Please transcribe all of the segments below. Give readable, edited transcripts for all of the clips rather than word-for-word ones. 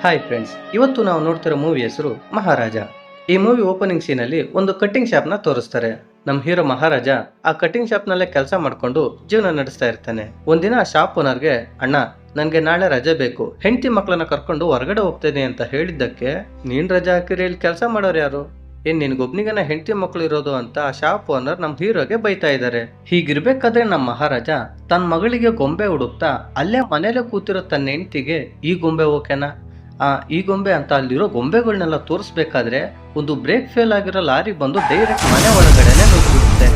Hi friends, ಇವತ್ತು ನಾವು ನೋಡ್ತಿರೋ movie ಹೆಸರು ಮಹಾರಾಜ. ಈ ಮೂವಿ ಓಪನಿಂಗ್ ಸೀನ್ ಅಲ್ಲಿ ಒಂದು ಕಟ್ಟಿಂಗ್ ಶಾಪ್ ನ ತೋರಿಸ್ತಾರೆ. ನಮ್ ಹೀರೋ ಮಹಾರಾಜ ಆ ಕಟ್ಟಿಂಗ್ ಶಾಪ್ ನಲ್ಲೇ ಕೆಲಸ ಮಾಡ್ಕೊಂಡು ಜೀವನ ನಡೆಸ್ತಾ ಇರ್ತಾನೆ. ಒಂದಿನ ಆ ಶಾಪ್ ಓನರ್ಗೆ, ಅಣ್ಣ ನನ್ಗೆ ನಾಳೆ ರಜೆ ಬೇಕು, ಹೆಂಡತಿ ಮಕ್ಕಳನ್ನ ಕರ್ಕೊಂಡು ಹೊರಗಡೆ ಹೋಗ್ತೇನೆ ಅಂತ ಹೇಳಿದ್ದಕ್ಕೆ, ನೀನ್ ರಜೆ ಹಾಕಿರಿ ಇಲ್ಲಿ ಕೆಲಸ ಮಾಡೋರು ಯಾರು, ಏನ್ ನಿನ್ಗೊಬ್ನಿಗನ ಹೆಂಡತಿ ಮಕ್ಕಳು ಇರೋದು ಅಂತ ಆ ಶಾಪ್ ಓನರ್ ನಮ್ ಹೀರೋಗೆ ಬೈತಾ ಇದ್ದಾರೆ. ಹೀಗಿರ್ಬೇಕಾದ್ರೆ ನಮ್ಮ ಮಹಾರಾಜ ತನ್ನ ಮಗಳಿಗೆ ಗೊಂಬೆ ಹುಡುಕ್ತಾ ಅಲ್ಲೇ ಮನೇಲೆ ಕೂತಿರೋ ತನ್ನ ಹೆಂಡತಿಗೆ, ಈ ಗೊಂಬೆ ಓಕೆನಾ, ಈ ಗೊಂಬೆ ಅಂತ ಅಲ್ಲಿರೋ ಗೊಂಬೆಗಳನ್ನೆಲ್ಲ ತೋರಿಸ್ಬೇಕಾದ್ರೆ ಒಂದು ಬ್ರೇಕ್ ಫೇಲ್ ಆಗಿರೋ ಲಾರಿ ಬಂದು ಡೈರೆಕ್ಟ್ ಮನೆ ಒಳಗಡೆನೆ ನುಗ್ಗಿಬಿಡುತ್ತೆ.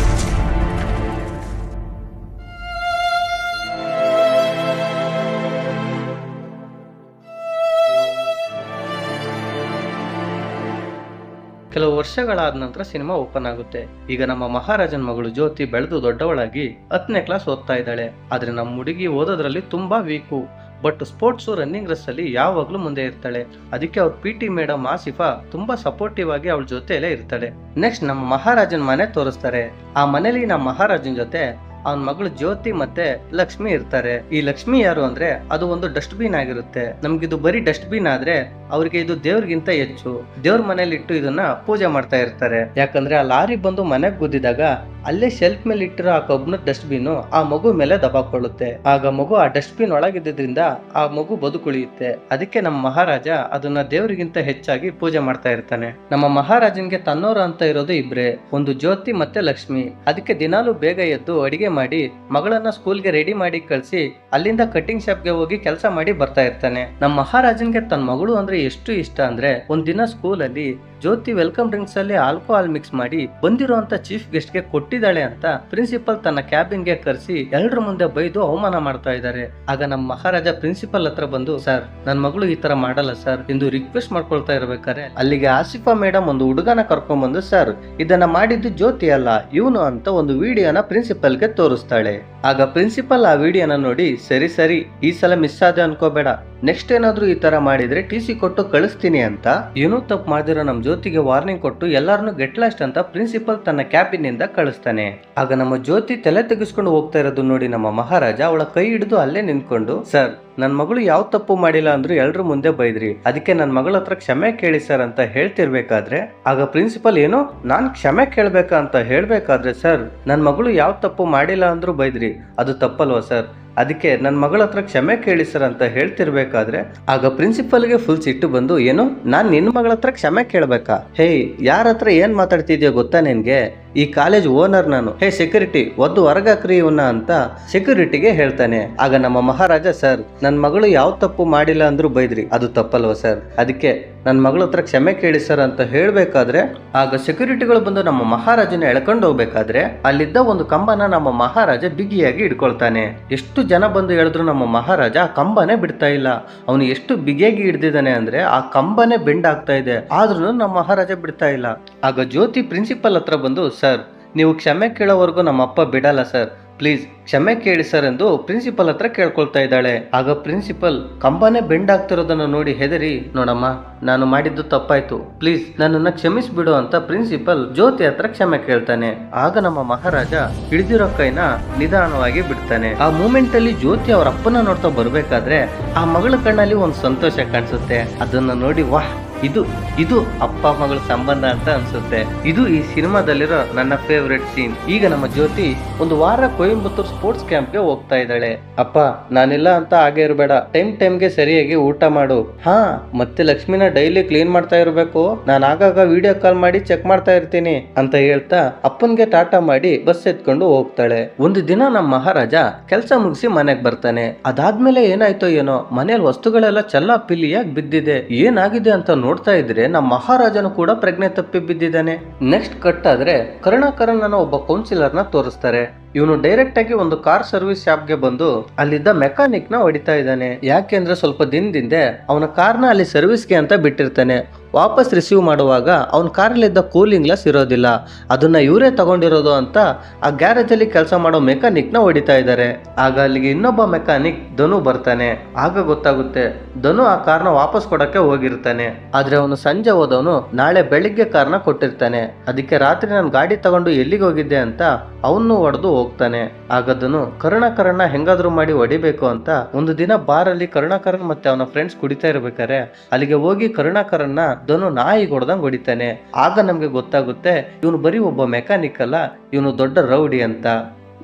ಕೆಲವು ವರ್ಷಗಳಾದ ನಂತರ ಸಿನಿಮಾ ಓಪನ್ ಆಗುತ್ತೆ. ಈಗ ನಮ್ಮ ಮಹಾರಾಜನ್ ಮಗಳು ಜ್ಯೋತಿ ಬೆಳೆದು ದೊಡ್ಡವಳಾಗಿ 10ನೇ ಕ್ಲಾಸ್ ಓದ್ತಾ ಇದ್ದಾಳೆ. ಆದ್ರೆ ನಮ್ಮ ಹುಡುಗಿ ಓದೋದ್ರಲ್ಲಿ ತುಂಬಾ weak. But sports running race ಅಲ್ಲಿ ಯಾವಾಗ್ಲೂ ಮುಂದೆ ಇರ್ತಾಳೆ. ಅದಕ್ಕೆ ಅವ್ರ PT ಮೇಡಮ್ ಆಸಿಫಾ ತುಂಬಾ ಸಪೋರ್ಟಿವ್ ಆಗಿ ಅವಳ ಜೊತೆಯಲ್ಲೇ ಇರ್ತಾಳೆ. ನೆಕ್ಸ್ಟ್ ನಮ್ಮ ಮಹಾರಾಜನ್ ಮನೆ ತೋರಿಸ್ತಾರೆ. ಆ ಮನೇಲಿ ನಮ್ಮ ಮಹಾರಾಜನ್ ಜೊತೆ ಅವನ ಮಗಳು ಜ್ಯೋತಿ ಮತ್ತೆ ಲಕ್ಷ್ಮಿ ಇರ್ತಾರೆ. ಈ ಲಕ್ಷ್ಮಿ ಯಾರು ಅಂದ್ರೆ ಅದು ಒಂದು ಡಸ್ಟ್ ಬಿನ್ ಆಗಿರುತ್ತೆ. ನಮ್ಗಿದು ಬರೀ ಡಸ್ಟ್ ಬಿನ್ ಆದ್ರೆ ಅವ್ರಿಗೆ ಇದು ದೇವ್ರಿಗಿಂತ ಹೆಚ್ಚು. ದೇವ್ರ ಮನೇಲಿ ಇಟ್ಟು ಇದನ್ನ ಪೂಜೆ ಮಾಡ್ತಾ ಇರ್ತಾರೆ. ಯಾಕಂದ್ರೆ ಆ ಲಾರಿ ಬಂದು ಮನೆಗ್ ಗುದ್ದಿದಾಗ ಅಲ್ಲೇ ಶೆಲ್ಫ್ ಮೇಲೆ ಇಟ್ಟಿರೋ ಆ ಕಬ್ಬಿಣದ ಡಸ್ಟ್ ಬಿನ್ ಆ ಮಗು ಮೇಲೆ ದಬಾಕೊಳ್ಳುತ್ತೆ. ಆಗ ಮಗು ಆ ಡಸ್ಟ್ ಬಿನ್ ಒಳಗಿದ್ದರಿಂದ ಆ ಮಗು ಬದುಕುಳಿಯುತ್ತೆ. ಅದಕ್ಕೆ ನಮ್ಮ ಮಹಾರಾಜ ಅದನ್ನ ದೇವರಿಗಿಂತ ಹೆಚ್ಚಾಗಿ ಪೂಜೆ ಮಾಡ್ತಾ ಇರ್ತಾನೆ. ನಮ್ಮ ಮಹಾರಾಜನ್ಗೆ ತನ್ನೋರು ಅಂತ ಇರೋದು ಇಬ್ರೆ, ಒಂದು ಜ್ಯೋತಿ ಮತ್ತೆ ಲಕ್ಷ್ಮಿ. ಅದಕ್ಕೆ ದಿನಾಲೂ ಬೇಗ ಎದ್ದು ಅಡಿಗೆ ಮಾಡಿ ಮಗಳನ್ನ ಸ್ಕೂಲ್ಗೆ ರೆಡಿ ಮಾಡಿ ಕಳ್ಸಿ ಅಲ್ಲಿಂದ ಕಟ್ಟಿಂಗ್ ಶಾಪ್ಗೆ ಹೋಗಿ ಕೆಲಸ ಮಾಡಿ ಬರ್ತಾ ಇರ್ತಾನೆ. ನಮ್ಮ ಮಹಾರಾಜನ್ಗೆ ತನ್ನ ಮಗಳು ಅಂದ್ರೆ ಎಷ್ಟು ಇಷ್ಟ ಅಂದ್ರೆ, ಒಂದ್ ದಿನ ಸ್ಕೂಲ್ ಅಲ್ಲಿ ಜ್ಯೋತಿ ವೆಲ್ಕಮ್ ಡ್ರಿಂಕ್ಸ್ ಅಲ್ಲಿ ಆಲ್ಕೋಹಾಲ್ ಮಿಕ್ಸ್ ಮಾಡಿ ಬಂದಿರುವಂತ ಚೀಫ್ ಗೆಸ್ಟ್ ಗೆ ಕೊಟ್ಟಿದ್ದಾಳೆ ಅಂತ ಪ್ರಿನ್ಸಿಪಲ್ ತನ್ನ ಕ್ಯಾಬಿನ್ ಗೆ ಕರೆಸಿ ಎಲ್ಲರ ಮುಂದೆ ಬೈದು ಅವಮಾನ ಮಾಡ್ತಾ ಇದ್ದಾರೆ. ಆಗ ನಮ್ಮ ಮಹಾರಾಜ ಪ್ರಿನ್ಸಿಪಲ್ ಹತ್ರ ಬಂದು, ಸರ್ ನನ್ ಮಗಳು ಈ ತರ ಮಾಡಲ್ಲ ಸರ್ ಎಂದು ರಿಕ್ವೆಸ್ಟ್ ಮಾಡ್ಕೊಳ್ತಾ ಇರ್ಬೇಕಾದ್ರೆ ಅಲ್ಲಿಗೆ ಆಸಿಫಾ ಮೇಡಮ್ ಒಂದು ಹುಡುಗನ ಕರ್ಕೊಂಡ್ ಬಂದು, ಸರ್ ಇದನ್ನ ಮಾಡಿದ್ದು ಜ್ಯೋತಿ ಅಲ್ಲ ಇವನು ಅಂತ ಒಂದು ವಿಡಿಯೋನ ಪ್ರಿನ್ಸಿಪಲ್ ಗೆ ತೋರಿಸ್ತಾಳೆ. ಆಗ ಪ್ರಿನ್ಸಿಪಲ್ ಆ ವಿಡಿಯೋನ ನೋಡಿ, ಸರಿ ಸರಿ ಈ ಸಲ ಮಿಸ್ ಆದ ಅನ್ಕೋಬೇಡ, ನೆಕ್ಸ್ಟ್ ಏನಾದ್ರೂ ಈ ತರ ಮಾಡಿದ್ರೆ TC ಕೊಟ್ಟು ಕಳಿಸ್ತೀನಿ ಅಂತ ಏನೂ ತಪ್ಪು ಮಾಡಿರೋ ನಮ್ ಜ್ಯೋತಿಗೆ ವಾರ್ನಿಂಗ್ ಕೊಟ್ಟು ಎಲ್ಲಾರನ್ನು ಗೆಟ್ ಲಾಸ್ಟ್ ಅಂತ ಪ್ರಿನ್ಸಿಪಲ್ ತನ್ನ ಕ್ಯಾಬಿನ್ ಇಂದ ಕಳಿಸ್ತಾನೆ. ಆಗ ನಮ್ಮ ಜ್ಯೋತಿ ತಲೆ ತೆಗೆಸ್ಕೊಂಡು ಹೋಗ್ತಾ ಇರೋದು ನೋಡಿ ನಮ್ಮ ಮಹಾರಾಜ ಅವಳ ಕೈ ಹಿಡಿದು ಅಲ್ಲೇ ನಿಂತ್ಕೊಂಡು, ಸರ್ ನನ್ ಮಗಳು ಯಾವ ತಪ್ಪು ಮಾಡಿಲ್ಲ ಅಂದ್ರೂ ಎಲ್ರ ಮುಂದೆ ಬೈದ್ರಿ, ಅದಕ್ಕೆ ನನ್ ಮಗಳ ಹತ್ರ ಕ್ಷಮೆ ಕೇಳಿ ಸರ್ ಅಂತ ಹೇಳ್ತಿರ್ಬೇಕಾದ್ರೆ ಆಗ ಪ್ರಿನ್ಸಿಪಲ್ ಏನು ನಾನ್ ಕ್ಷಮೆ ಕೇಳ್ಬೇಕಾ ಅಂತ ಹೇಳ್ಬೇಕಾದ್ರೆ, ಸರ್ ನನ್ ಮಗಳು ಯಾವ ತಪ್ಪು ಮಾಡಿಲ್ಲ ಅಂದ್ರೂ ಬೈದ್ರಿ, ಅದು ತಪ್ಪಲ್ವಾ ಸರ್, ಅದಕ್ಕೆ ನನ್ನ ಮಗಳ ಹತ್ರ ಕ್ಷಮೆ ಕೇಳಿ ಸರ್ ಅಂತ ಹೇಳ್ತಿರ್ಬೇಕಾದ್ರೆ ಆಗ ಪ್ರಿನ್ಸಿಪಲ್ಗೆ ಫುಲ್ ಸಿಟ್ಟು ಬಂದು, ಏನು ನಾನ್ ನಿನ್ನ ಮಗಳ ಹತ್ರ ಕ್ಷಮೆ ಕೇಳ್ಬೇಕಾ, ಹೇ ಯಾರ ಹತ್ರ ಏನ್ ಮಾತಾಡ್ತಿದ್ಯೋ ಗೊತ್ತಾ ನಿನ್ಗೆ, ಈ ಕಾಲೇಜ್ ಓನರ್ ನಾನು, ಹೇ ಸೆಕ್ಯೂರಿಟಿ ಒದ್ದು ಹೊರಗಾಕ್ರಿ ಇವನ್ನ ಅಂತ ಸೆಕ್ಯೂರಿಟಿಗೆ ಹೇಳ್ತಾನೆ. ಆಗ ನಮ್ಮ ಮಹಾರಾಜ, ಸರ್ ನನ್ನ ಮಗಳು ಯಾವ ತಪ್ಪು ಮಾಡಿಲ್ಲ ಅಂದ್ರೂ ಬೈದ್ರಿ, ಅದು ತಪ್ಪಲ್ವ ಸರ್, ಅದಕ್ಕೆ ನನ್ನ ಮಗಳ ಹತ್ರ ಕ್ಷಮೆ ಕೇಳಿ ಸರ್ ಅಂತ ಹೇಳ್ಬೇಕಾದ್ರೆ ಆಗ ಸೆಕ್ಯೂರಿಟಿಗಳು ಬಂದು ನಮ್ಮ ಮಹಾರಾಜನ ಎಳ್ಕೊಂಡು ಹೋಗ್ಬೇಕಾದ್ರೆ ಅಲ್ಲಿದ್ದ ಒಂದು ಕಂಬನ ನಮ್ಮ ಮಹಾರಾಜ ಬಿಗಿಯಾಗಿ ಹಿಡ್ಕೊಳ್ತಾನೆ. ಎಷ್ಟು ಜನ ಬಂದು ಹೇಳಿದ್ರು ನಮ್ಮ ಮಹಾರಾಜ ಆ ಕಂಬನೇ ಬಿಡ್ತಾ ಇಲ್ಲ. ಅವನು ಎಷ್ಟು ಬಿಗಿಯಾಗಿ ಹಿಡ್ದಿದ್ದಾನೆ ಅಂದ್ರೆ ಆ ಕಂಬನೇ ಬೆಂಡ್ ಆಗ್ತಾ ಇದೆ, ಆದ್ರೂ ನಮ್ಮ ಮಹಾರಾಜ ಬಿಡ್ತಾ ಇಲ್ಲ. ಆಗ ಜ್ಯೋತಿ ಪ್ರಿನ್ಸಿಪಲ್ ಹತ್ರ ಬಂದು, ಸರ್ ನೀವು ಕ್ಷಮೆ ಕೇಳೋವರೆಗೂ ನಮ್ಮ ಅಪ್ಪ ಬಿಡಲ್ಲ ಸರ್, ಪ್ಲೀಸ್ ಕ್ಷಮೆ ಕೇಳಿ ಸರ್ ಎಂದು ಪ್ರಿನ್ಸಿಪಲ್ ಹತ್ರ ಕೇಳ್ಕೊಳ್ತಾ ಇದ್ದಾಳೆ. ಆಗ ಪ್ರಿನ್ಸಿಪಲ್ ಕಂಬನೇ ಬೆಂಡ್ ಆಗ್ತಿರೋದನ್ನ ನೋಡಿ ಹೆದರಿ, ನೋಡಮ್ಮ ನಾನು ಮಾಡಿದ್ದು ತಪ್ಪಾಯ್ತು, ಪ್ಲೀಸ್ ನನ್ನನ್ನ ಕ್ಷಮಿಸ್ಬಿಡು ಅಂತ ಪ್ರಿನ್ಸಿಪಲ್ ಜ್ಯೋತಿ ಹತ್ರ ಕ್ಷಮೆ ಕೇಳ್ತಾನೆ. ಆಗ ನಮ್ಮ ಮಹಾರಾಜ ಹಿಡಿದಿರೋ ಕೈನ ನಿಧಾನವಾಗಿ ಬಿಡ್ತಾನೆ. ಆ ಮೂಮೆಂಟ್ ಅಲ್ಲಿ ಜ್ಯೋತಿ ಅವ್ರ ಅಪ್ಪನ ನೋಡ್ತಾ ಬರ್ಬೇಕಾದ್ರೆ ಆ ಮಗಳ ಕಣ್ಣಲ್ಲಿ ಒಂದು ಸಂತೋಷ ಕಾಣಿಸುತ್ತೆ. ಅದನ್ನ ನೋಡಿ ವಾಹ್, ಇದು ಅಪ್ಪ ಮಗಳ ಸಂಬಂಧ ಅಂತ ಅನ್ಸುತ್ತೆ. ಇದು ಈ ಸಿನಿಮಾದಲ್ಲಿರೋ ನನ್ನ ಫೇವ್ರೆಟ್ ಸೀನ್. ಈಗ ನಮ್ಮ ಜ್ಯೋತಿ ಒಂದು ವಾರ ಕೊಯಂಬತ್ತೂರ್ ಸ್ಪೋರ್ಟ್ಸ್ ಕ್ಯಾಂಪ್ಗೆ ಹೋಗ್ತಾ ಇದ್ದಾಳೆ. ಅಪ್ಪ ನಾನಿಲ್ಲ ಅಂತ ಹಾಗೆ ಇರಬೇಡ, ಟೈಮ್ಗೆ ಸರಿಯಾಗಿ ಊಟ ಮಾಡು, ಹಾ ಮತ್ತೆ ಲಕ್ಷ್ಮಿನ ಡೈಲಿ ಕ್ಲೀನ್ ಮಾಡ್ತಾ ಇರ್ಬೇಕು, ನಾನು ಆಗಾಗ ವಿಡಿಯೋ ಕಾಲ್ ಮಾಡಿ ಚೆಕ್ ಮಾಡ್ತಾ ಇರ್ತೀನಿ ಅಂತ ಹೇಳ್ತಾ ಅಪ್ಪನ್ಗೆ ಟಾಟಾ ಮಾಡಿ ಬಸ್ ಎತ್ಕೊಂಡು ಹೋಗ್ತಾಳೆ. ಒಂದು ದಿನ ನಮ್ಮ ಮಹಾರಾಜ ಕೆಲಸ ಮುಗಿಸಿ ಮನೆಗ್ ಬರ್ತಾನೆ. ಅದಾದ್ಮೇಲೆ ಏನಾಯ್ತೋ ಏನೋ ಮನೇಲಿ ವಸ್ತುಗಳೆಲ್ಲ ಚಲ್ಲಾ ಪಿಲ್ಲಿಯಾಗಿ ಬಿದ್ದಿದೆ. ಏನಾಗಿದೆ ಅಂತ ನೋಡ್ತಾ ಇದ್ರೆ ನಮ್ಮ ಮಹಾರಾಜನು ಕೂಡ ಪ್ರಜ್ಞೆ ತಪ್ಪಿ ಬಿದ್ದಿದ್ದಾನೆ. ನೆಕ್ಸ್ಟ್ ಕಟ್ ಆದ್ರೆ ಕರುಣಾಕರನ್ ಅನ್ನೋ ಒಬ್ಬ ಕೌನ್ಸಿಲರ್ ನ ತೋರಿಸ್ತಾರೆ. ಇವನು ಡೈರೆಕ್ಟ್ ಆಗಿ ಒಂದು ಕಾರ್ ಸರ್ವಿಸ್ ಶಾಪ್ಗೆ ಬಂದು ಅಲ್ಲಿದ್ದ ಮೆಕ್ಯಾನಿಕ್ ನ ಹೊಡಿತಾ ಇದ್ದಾನೆ. ಯಾಕೆಂದ್ರೆ ಸ್ವಲ್ಪ ದಿನದಿಂದ ಅವನ ಕಾರ್ನ ಅಲ್ಲಿ ಸರ್ವಿಸ್ಗೆ ಅಂತ ಬಿಟ್ಟಿರ್ತಾನೆ. ವಾಪಸ್ ರಿಸೀವ್ ಮಾಡುವಾಗ ಅವನ ಕಾರಲ್ಲಿದ್ದ ಕೂಲಿಂಗ್ ಗ್ಲಾಸ್ ಇರೋದಿಲ್ಲ, ಅದನ್ನ ಇವರೇ ತಗೊಂಡಿರೋದು ಅಂತ ಆ ಗ್ಯಾರೇಜ್ ಅಲ್ಲಿ ಕೆಲಸ ಮಾಡೋ ಮೆಕ್ಯಾನಿಕ್ ನ ಹೊಡಿತಾ ಇದ್ದಾರೆ. ಆಗ ಅಲ್ಲಿಗೆ ಇನ್ನೊಬ್ಬ ಮೆಕ್ಯಾನಿಕ್ ಧನು ಬರ್ತಾನೆ. ಆಗ ಗೊತ್ತಾಗುತ್ತೆ ಧನು ಆ ಕಾರ್ನ ವಾಪಸ್ ಕೊಡಕ್ಕೆ ಹೋಗಿರ್ತಾನೆ. ಆದ್ರೆ ಅವನು ಸಂಜೆ ಹೋದವನು ನಾಳೆ ಬೆಳಿಗ್ಗೆ ಕಾರ್ನ ಕೊಟ್ಟಿರ್ತಾನೆ. ಅದಕ್ಕೆ ರಾತ್ರಿ ನಾನು ಗಾಡಿ ತಗೊಂಡು ಎಲ್ಲಿಗೆ ಹೋಗಿದ್ದೆ ಅಂತ ಅವನು ಹೊಡೆದು ಹೋಗ್ತಾನೆ. ಆಗ ಧನು ಕರುಣಾಕರನ್ನ ಹೆಂಗಾದ್ರೂ ಮಾಡಿ ಹೊಡಿಬೇಕು ಅಂತ ಒಂದು ದಿನ ಬಾರಲ್ಲಿ ಕರುಣಾಕರನ್ ಮತ್ತೆ ಅವನ ಫ್ರೆಂಡ್ಸ್ ಕುಡಿತಾ ಇರ್ಬೇಕಾರೆ ಅಲ್ಲಿಗೆ ಹೋಗಿ ಕರುಣಾಕರನ್ನ ಧನು ನಾಯಿ ಹೊಡೆದಂಗ್ ಹೊಡಿತಾನೆ. ಆಗ ನಮ್ಗೆ ಗೊತ್ತಾಗುತ್ತೆ ಇವನು ಬರೀ ಒಬ್ಬ ಮೆಕ್ಯಾನಿಕ್ ಅಲ್ಲ, ಇವನು ದೊಡ್ಡ ರೌಡಿ ಅಂತ.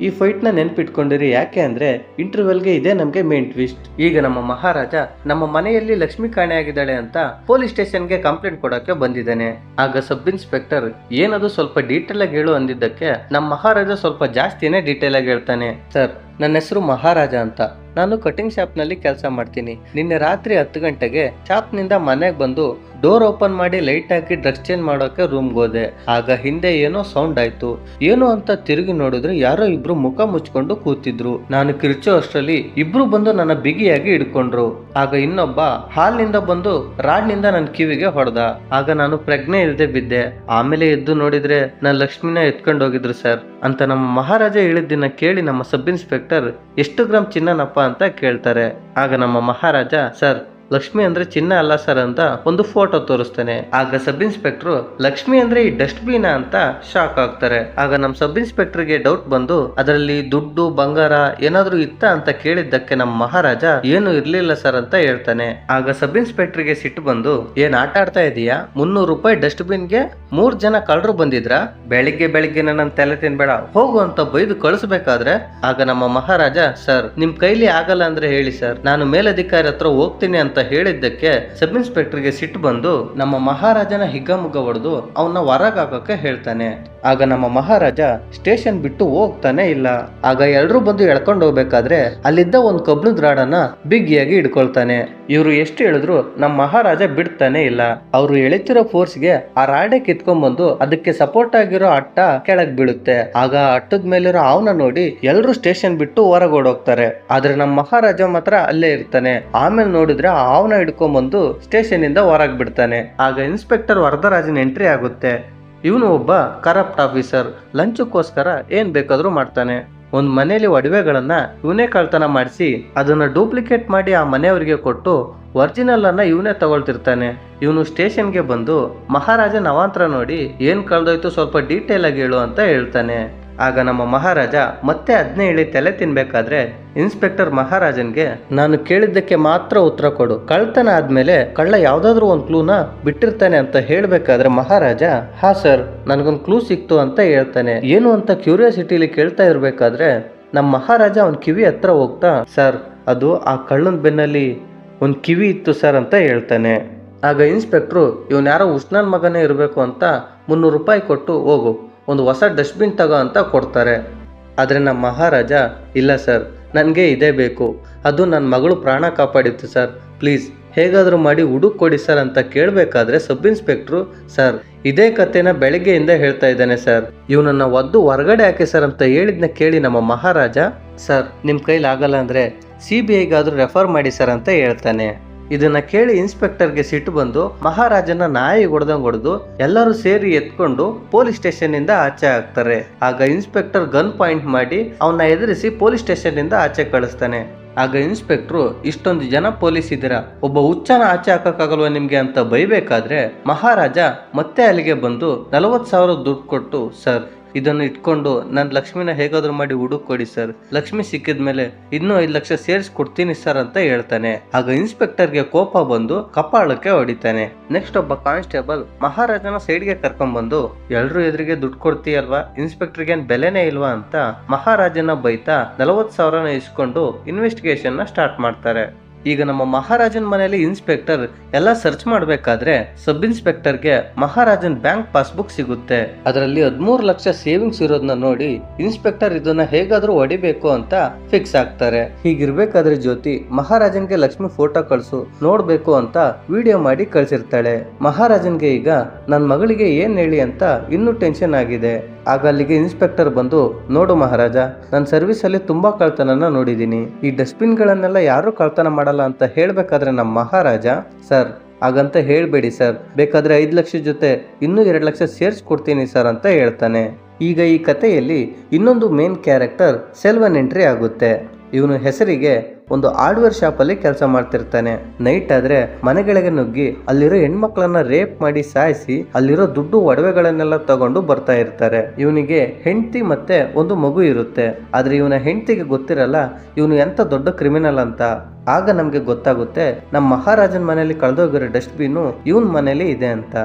ಈ ಫೈಟ್ ನ ನೆನ್ಪಿಟ್ಕೊಂಡಿರಿ, ಯಾಕೆ ಅಂದ್ರೆ ಇಂಟರ್ವೆಲ್ಗೆ ಇದೇ ನಮ್ಗೆ ಮೇನ್ ಟ್ವಿಸ್ಟ್. ಈಗ ನಮ್ಮ ಮಹಾರಾಜ ನಮ್ಮ ಮನೆಯಲ್ಲಿ ಲಕ್ಷ್ಮಿ ಕಾಣೆಯಾಗಿದ್ದಾಳೆ ಅಂತ ಪೊಲೀಸ್ ಸ್ಟೇಷನ್ಗೆ ಕಂಪ್ಲೇಂಟ್ ಕೊಡಕ್ಕೆ ಬಂದಿದ್ದಾನೆ. ಆಗ ಸಬ್ ಇನ್ಸ್ಪೆಕ್ಟರ್ ಏನದು ಸ್ವಲ್ಪ ಡೀಟೇಲ್ ಆಗಿ ಹೇಳು ಅಂದಿದ್ದಕ್ಕೆ ನಮ್ಮ ಮಹಾರಾಜ ಸ್ವಲ್ಪ ಜಾಸ್ತಿನೇ ಡೀಟೇಲ್ ಆಗಿ ಹೇಳ್ತಾನೆ. ಸರ್, ನನ್ನ ಹೆಸರು ಮಹಾರಾಜ ಅಂತ, ನಾನು ಕಟಿಂಗ್ ಶಾಪ್ ನಲ್ಲಿ ಕೆಲಸ ಮಾಡ್ತೀನಿ. ನಿನ್ನೆ ರಾತ್ರಿ 10 ಗಂಟೆಗೆ ಶಾಪ್ ನಿಂದ ಮನೆಗೆ ಬಂದು ಡೋರ್ ಓಪನ್ ಮಾಡಿ ಲೈಟ್ ಹಾಕಿ ಡ್ರೆಸ್ ಚೇಂಜ್ ಮಾಡೋಕೆ ರೂಮ್ಗೆ ಹೋದೆ. ಆಗ ಹಿಂದೆ ಏನೋ ಸೌಂಡ್ ಆಯ್ತು. ಏನು ಅಂತ ತಿರುಗಿ ನೋಡಿದ್ರೆ ಯಾರೋ ಇಬ್ರು ಮುಖ ಮುಚ್ಕೊಂಡು ಕೂತಿದ್ರು. ನಾನು ಕಿರ್ಚೋ ಅಷ್ಟರಲ್ಲಿ ಇಬ್ರು ಬಂದು ನನ್ನ ಬಿಗಿಯಾಗಿ ಹಿಡ್ಕೊಂಡ್ರು. ಆಗ ಇನ್ನೊಬ್ಬ ಹಾಲ್ನಿಂದ ಬಂದು ರಾಡ್ನಿಂದ ನನ್ನ ಕಿವಿಗೆ ಹೊಡೆದ. ಆಗ ನಾನು ಪ್ರಜ್ಞೆ ಇಲ್ಲದೆ ಬಿದ್ದೆ. ಆಮೇಲೆ ಎದ್ದು ನೋಡಿದ್ರೆ ನನ್ನ ಲಕ್ಷ್ಮಿನ ಎತ್ಕೊಂಡು ಹೋಗಿದ್ರು ಸರ್ ಅಂತ ನಮ್ಮ ಮಹಾರಾಜ ಹೇಳಿದ್ದನ್ನ ಕೇಳಿ ನಮ್ಮ ಸಬ್ ಇನ್ಸ್ಪೆಕ್ಟರ್ ಎಷ್ಟು ಗ್ರಾಮ್ ಚಿನ್ನನಪ್ಪ ಅಂತ ಕೇಳ್ತಾರೆ. ಆಗ ನಮ್ಮ ಮಹಾರಾಜ, ಸರ್ ಲಕ್ಷ್ಮಿ ಅಂದ್ರೆ ಚಿನ್ನ ಅಲ್ಲ ಸರ್ ಅಂತ ಒಂದು ಫೋಟೋ ತೋರಿಸ್ತಾನೆ. ಆಗ ಸಬ್ ಇನ್ಸ್ಪೆಕ್ಟರ್ ಲಕ್ಷ್ಮಿ ಅಂದ್ರೆ ಈ ಡಸ್ಟ್ ಬಿನ್ ಅಂತ ಶಾಕ್ ಆಗ್ತಾರೆ. ಆಗ ನಮ್ ಸಬ್ ಇನ್ಸ್ಪೆಕ್ಟರ್ ಗೆ ಡೌಟ್ ಬಂದು ಅದರಲ್ಲಿ ದುಡ್ಡು ಬಂಗಾರ ಏನಾದ್ರೂ ಇತ್ತ ಅಂತ ಕೇಳಿದ್ದಕ್ಕೆ ನಮ್ಮ ಮಹಾರಾಜ ಏನು ಇರ್ಲಿಲ್ಲ ಸರ್ ಅಂತ ಹೇಳ್ತಾನೆ. ಆಗ ಸಬ್ ಇನ್ಸ್ಪೆಕ್ಟರ್ ಗೆ ಸಿಟ್ಟು ಬಂದು, ಏನ್ ಆಟ ಆಡ್ತಾ ಇದೀಯಾ, 300 ರೂಪಾಯಿ ಡಸ್ಟ್ ಬಿನ್ಗೆ 3 ಜನ ಕಳ್ಳರು ಬಂದಿದ್ರ, ಬೆಳಿಗ್ಗೆ ನನ್ನ ತಲೆ ತಿನ್ಬೇಡ ಹೋಗು ಅಂತ ಬೈದು ಕಳಿಸ್ಬೇಕಾದ್ರೆ ಆಗ ನಮ್ಮ ಮಹಾರಾಜ, ಸರ್ ನಿಮ್ ಕೈಲಿ ಆಗಲ್ಲ ಅಂದ್ರೆ ಹೇಳಿ ಸರ್, ನಾನು ಮೇಲಧಿಕಾರಿ ಹತ್ರ ಹೋಗ್ತೀನಿ ಅಂತ ಹೇಳಿದ್ದಕ್ಕೆ ಸಬ್ ಇನ್ಸ್ಪೆಕ್ಟರ್ಗೆ ಸಿಟ್ಟು ಬಂದು ನಮ್ಮ ಮಹಾರಾಜನ ಹಿಗ್ಗಮುಗ್ಗ ಹೊಡೆದು ಅವನ್ನ ಹೊರಗಾಕಕ್ಕೆ ಹೇಳ್ತಾನೆ. ಆಗ ನಮ್ಮ ಮಹಾರಾಜ ಸ್ಟೇಷನ್ ಬಿಟ್ಟು ಹೋಗ್ತಾನೆ ಇಲ್ಲ. ಆಗ ಎಲ್ರೂ ಬಂದು ಎಳ್ಕೊಂಡು ಹೋಗ್ಬೇಕಾದ್ರೆ ಅಲ್ಲಿದ್ದ ಒಂದು ಕಬ್ಣದ ರಾಡನ್ನ ಬಿಗಿಯಾಗಿ ಹಿಡ್ಕೊಳ್ತಾನೆ. ಇವರು ಎಷ್ಟು ಹೇಳಿದ್ರು ನಮ್ಮ ಮಹಾರಾಜ ಬಿಡ್ತಾನೆ ಇಲ್ಲ. ಅವರು ಎಳಿತಿರೋ ಫೋರ್ಸ್ಗೆ ಆ ರಾಡೆ ಕಿತ್ಕೊಂಡ್ ಬಂದು ಅದಕ್ಕೆ ಸಪೋರ್ಟ್ ಆಗಿರೋ ಅಟ್ಟ ಕೆಳಗ್ ಬೀಳುತ್ತೆ. ಆಗ ಅಟ್ಟದ ಮೇಲಿರೋ ಅವನ ನೋಡಿ ಎಲ್ರು ಸ್ಟೇಷನ್ ಬಿಟ್ಟು ಹೊರಗೋಡೋಗ್ತಾರೆ. ಆದ್ರೆ ನಮ್ಮ ಮಹಾರಾಜ ಮಾತ್ರ ಅಲ್ಲೇ ಇರ್ತಾನೆ. ಆಮೇಲೆ ನೋಡಿದ್ರೆ ಅವನ ಹಿಡ್ಕೊಂಡ್ ಬಂದು ಸ್ಟೇಷನ್ ಇಂದ ಹೊರಗ್ ಬಿಡ್ತಾನೆ. ಆಗ ಇನ್ಸ್ಪೆಕ್ಟರ್ ವರದರಾಜನ್ ಎಂಟ್ರಿ ಆಗುತ್ತೆ. ಇವನು ಒಬ್ಬ ಕರಪ್ಟ್ ಆಫೀಸರ್, ಲಂಚಕ್ಕೋಸ್ಕರ ಏನ್ ಬೇಕಾದ್ರೂ ಮಾಡ್ತಾನೆ. ಒಂದ್ ಮನೆಯಲ್ಲಿ ಒಡವೆಗಳನ್ನ ಇವನೇ ಕಳ್ತನ ಮಾಡಿಸಿ ಅದನ್ನ ಡೂಪ್ಲಿಕೇಟ್ ಮಾಡಿ ಆ ಮನೆಯವರಿಗೆ ಕೊಟ್ಟು ಒರಿಜಿನಲ್ ಅನ್ನ ಇವನೇ ತಗೊಳ್ತಿರ್ತಾನೆ. ಇವನು ಸ್ಟೇಷನ್ಗೆ ಬಂದು ಮಹಾರಾಜನ ಅವಾಂತರ ನೋಡಿ ಏನ್ ಕಳ್ದೋಯ್ತು ಸ್ವಲ್ಪ ಡೀಟೇಲ್ ಆಗಿ ಹೇಳು ಅಂತ ಹೇಳ್ತಾನೆ. ಆಗ ನಮ್ಮ ಮಹಾರಾಜ ಮತ್ತೆ 17 ತಲೆ ತಿನ್ಬೇಕಾದ್ರೆ ಇನ್ಸ್ಪೆಕ್ಟರ್ ಮಹಾರಾಜನ್ಗೆ, ನಾನು ಕೇಳಿದ್ದಕ್ಕೆ ಮಾತ್ರ ಉತ್ತರ ಕೊಡು, ಕಳ್ತನ ಆದ್ಮೇಲೆ ಕಳ್ಳ ಯಾವ್ದಾದ್ರು ಒಂದು ಕ್ಲೂನ ಬಿಟ್ಟಿರ್ತಾನೆ ಅಂತ ಹೇಳ್ಬೇಕಾದ್ರೆ ಮಹಾರಾಜ, ಹಾ ಸರ್ ನನ್ಗೊಂದು ಕ್ಲೂ ಸಿಕ್ತು ಅಂತ ಹೇಳ್ತಾನೆ. ಏನು ಅಂತ ಕ್ಯೂರಿಯಾಸಿಟಿಲಿ ಕೇಳ್ತಾ ಇರ್ಬೇಕಾದ್ರೆ ನಮ್ಮ ಮಹಾರಾಜ ಅವನ್ ಕಿವಿ ಹತ್ರ ಹೋಗ್ತಾ, ಸರ್ ಅದು ಆ ಕಳ್ಳನ ಬೆನ್ನಲ್ಲಿ ಒಂದು ಕಿವಿ ಇತ್ತು ಸರ್ ಅಂತ ಹೇಳ್ತಾನೆ. ಆಗ ಇನ್ಸ್ಪೆಕ್ಟ್ರು ಇವನ್ ಯಾರೋ ಉಸ್ನಾನ್ ಮಗನೇ ಇರಬೇಕು ಅಂತ 300 ರೂಪಾಯಿ ಕೊಟ್ಟು ಹೋಗು ಒಂದು ಹೊಸ ಡಸ್ಟ್ಬಿನ್ ತಗೋ ಅಂತ ಕೊಡ್ತಾರೆ. ಆದರೆ ನಮ್ಮ ಮಹಾರಾಜ, ಇಲ್ಲ ಸರ್ ನನಗೆ ಇದೇ ಬೇಕು, ಅದು ನನ್ನ ಮಗಳು ಪ್ರಾಣ ಕಾಪಾಡಿತ್ತು ಸರ್, ಪ್ಲೀಸ್ ಹೇಗಾದರೂ ಮಾಡಿ ಹುಡುಕ್ ಕೊಡಿ ಸರ್ ಅಂತ ಕೇಳಬೇಕಾದ್ರೆ ಸಬ್ ಇನ್ಸ್ಪೆಕ್ಟ್ರು, ಸರ್ ಇದೇ ಕಥೆನ ಬೆಳಗ್ಗೆಯಿಂದ ಹೇಳ್ತಾ ಇದ್ದಾನೆ ಸರ್, ಇವನನ್ನ ಒದ್ದು ಹೊರಗಡೆ ಹಾಕಿ ಸರ್ ಅಂತ ಹೇಳಿದ್ನ ಕೇಳಿ ನಮ್ಮ ಮಹಾರಾಜ, ಸರ್ ನಿಮ್ಮ ಕೈಲಾಗಲ್ಲ ಅಂದರೆ CBIಗಾದರೂ ರೆಫರ್ ಮಾಡಿ ಸರ್ ಅಂತ ಹೇಳ್ತಾನೆ. ಇದನ್ನ ಕೇಳಿ ಇನ್ಸ್ಪೆಕ್ಟರ್ಗೆ ಸಿಟ್ಟು ಬಂದು ಮಹಾರಾಜನ ನಾಯಿ ಹೊಡೆದು ಎಲ್ಲರೂ ಸೇರಿ ಎತ್ಕೊಂಡು ಪೊಲೀಸ್ ಸ್ಟೇಷನ್ ಇಂದ ಆಚೆ ಹಾಕ್ತಾರೆ. ಆಗ ಇನ್ಸ್ಪೆಕ್ಟರ್ ಗನ್ ಪಾಯಿಂಟ್ ಮಾಡಿ ಅವನ್ನ ಎದುರಿಸಿ ಪೊಲೀಸ್ ಸ್ಟೇಷನ್ ಇಂದ ಆಚೆ ಕಳಿಸ್ತಾನೆ. ಆಗ ಇನ್ಸ್ಪೆಕ್ಟ್ರು, ಇಷ್ಟೊಂದು ಜನ ಪೊಲೀಸ್ ಇದ್ದೀರಾ, ಒಬ್ಬ ಹುಚ್ಚನ ಆಚೆ ಹಾಕಕ್ಕಾಗಲ್ವ ನಿಮ್ಗೆ ಅಂತ ಬೈಬೇಕಾದ್ರೆ ಮಹಾರಾಜ ಮತ್ತೆ ಅಲ್ಲಿಗೆ ಬಂದು 40,000 ದುಡ್ಡು ಕೊಟ್ಟು, ಸರ್ ಇದನ್ನು ಇಟ್ಕೊಂಡು ನನ್ನ ಲಕ್ಷ್ಮಿನ ಹೇಗಾದ್ರೂ ಮಾಡಿ ಹುಡುಕ್ ಕೊಡಿ ಸರ್, ಲಕ್ಷ್ಮಿ ಸಿಕ್ಕಿದ್ಮೇಲೆ ಇನ್ನೂ 5 ಲಕ್ಷ ಸೇರಿಸ್ಕೊಡ್ತೀನಿ ಸರ್ ಅಂತ ಹೇಳ್ತಾನೆ. ಆಗ ಇನ್ಸ್ಪೆಕ್ಟರ್ಗೆ ಕೋಪ ಬಂದು ಕಪಾಳಕ್ಕೆ ಹೊಡಿತಾನೆ. ನೆಕ್ಸ್ಟ್ ಒಬ್ಬ ಕಾನ್ಸ್ಟೇಬಲ್ ಮಹಾರಾಜನ ಸೈಡ್ಗೆ ಕರ್ಕೊಂಡ್ ಬಂದು, ಎಲ್ರು ಎದುರಿಗೆ ದುಡ್ಡು ಕೊಡ್ತೀಯಲ್ವಾ, ಇನ್ಸ್ಪೆಕ್ಟರ್ಗೆ ಏನ್ ಬೆಲೆನೇ ಇಲ್ವಾ ಅಂತ ಮಹಾರಾಜನ ಬೈತಾ 40,000 ಇಸ್ಕೊಂಡು ಇನ್ವೆಸ್ಟಿಗೇಷನ್ ನ ಸ್ಟಾರ್ಟ್ ಮಾಡ್ತಾರೆ. ಈಗ ನಮ್ಮ ಮಹಾರಾಜನ್ ಮನೆಯಲ್ಲಿ ಇನ್ಸ್ಪೆಕ್ಟರ್ ಎಲ್ಲ ಸರ್ಚ್ ಮಾಡಬೇಕಾದ್ರೆ ಸಬ್ ಇನ್ಸ್ಪೆಕ್ಟರ್ಗೆ ಮಹಾರಾಜನ್ ಬ್ಯಾಂಕ್ ಪಾಸ್ಬುಕ್ ಸಿಗುತ್ತೆ. ಅದರಲ್ಲಿ 13 ಲಕ್ಷ ಸೇವಿಂಗ್ಸ್ ಇರೋದನ್ನ ನೋಡಿ ಇನ್ಸ್ಪೆಕ್ಟರ್ ಇದನ್ನ ಹೇಗಾದ್ರೂ ಹೊಡಿಬೇಕು ಅಂತ ಫಿಕ್ಸ್ ಆಗ್ತಾರೆ. ಹೀಗಿರ್ಬೇಕಾದ್ರೆ ಜ್ಯೋತಿ ಮಹಾರಾಜನ್ಗೆ ಲಕ್ಷ್ಮಿ ಫೋಟೋ ಕಳ್ಸು ನೋಡ್ಬೇಕು ಅಂತ ವಿಡಿಯೋ ಮಾಡಿ ಕಳ್ಸಿರ್ತಾಳೆ. ಮಹಾರಾಜನ್ಗೆ ಈಗ ನನ್ನ ಮಗಳಿಗೆ ಏನ್ ಹೇಳಿ ಅಂತ ಇನ್ನೂ ಟೆನ್ಷನ್ ಆಗಿದೆ. ಆಗ ಅಲ್ಲಿಗೆ ಇನ್ಸ್ಪೆಕ್ಟರ್ ಬಂದು, ನೋಡು ಮಹಾರಾಜ, ನನ್ನ ಸರ್ವಿಸ್ ಅಲ್ಲಿ ತುಂಬಾ ಕಳ್ತನನ ನೋಡಿದೀನಿ, ಈ ಡಸ್ಟ್ಬಿನ್ ಗಳನ್ನೆಲ್ಲ ಯಾರು ಕಳ್ತನ ಮಾಡಲ್ಲ ಅಂತ ಹೇಳ್ಬೇಕಾದ್ರೆ ನಮ್ಮ ಮಹಾರಾಜ, ಸರ್ ಹಾಗಂತ ಹೇಳ್ಬೇಡಿ ಸರ್, ಬೇಕಾದ್ರೆ 5 ಲಕ್ಷ ಜೊತೆ ಇನ್ನೂ 2 ಲಕ್ಷ ಸೇರಿಸ್ಕೊಡ್ತೀನಿ ಸರ್ ಅಂತ ಹೇಳ್ತಾನೆ. ಈಗ ಈ ಕಥೆಯಲ್ಲಿ ಇನ್ನೊಂದು ಮೇನ್ ಕ್ಯಾರೆಕ್ಟರ್ ಸೆಲ್ವನ್ ಎಂಟ್ರಿ ಆಗುತ್ತೆ. ಇವನು ಹೆಸರಿಗೆ ಒಂದು ಹಾರ್ಡ್ವೇರ್ ಶಾಪಲ್ಲಿ ಕೆಲಸ ಮಾಡ್ತಿರ್ತಾನೆ. ನೈಟ್ ಆದ್ರೆ ಮನೆಗಳಿಗೆ ನುಗ್ಗಿ ಅಲ್ಲಿರೋ ಹೆಣ್ಮಕ್ಳನ್ನ ರೇಪ್ ಮಾಡಿ ಸಾಯಿಸಿ ಅಲ್ಲಿರೋ ದುಡ್ಡು ಒಡವೆಗಳನ್ನೆಲ್ಲ ತಗೊಂಡು ಬರ್ತಾ ಇರ್ತಾರೆ. ಇವನಿಗೆ ಹೆಂಡತಿ ಮತ್ತೆ ಒಂದು ಮಗು ಇರುತ್ತೆ. ಆದ್ರೆ ಇವನ ಹೆಂಡತಿಗೆ ಗೊತ್ತಿರಲ್ಲ ಇವನು ಎಂತ ದೊಡ್ಡ ಕ್ರಿಮಿನಲ್ ಅಂತ. ಆಗ ನಮ್ಗೆ ಗೊತ್ತಾಗುತ್ತೆ ನಮ್ಮ ಮಹಾರಾಜನ್ ಮನೆಯಲ್ಲಿ ಕಳೆದೋಗಿರೋ ಡಸ್ಟ್ಬಿನ್ ಇವನ್ ಮನೇಲಿ ಇದೆ ಅಂತ.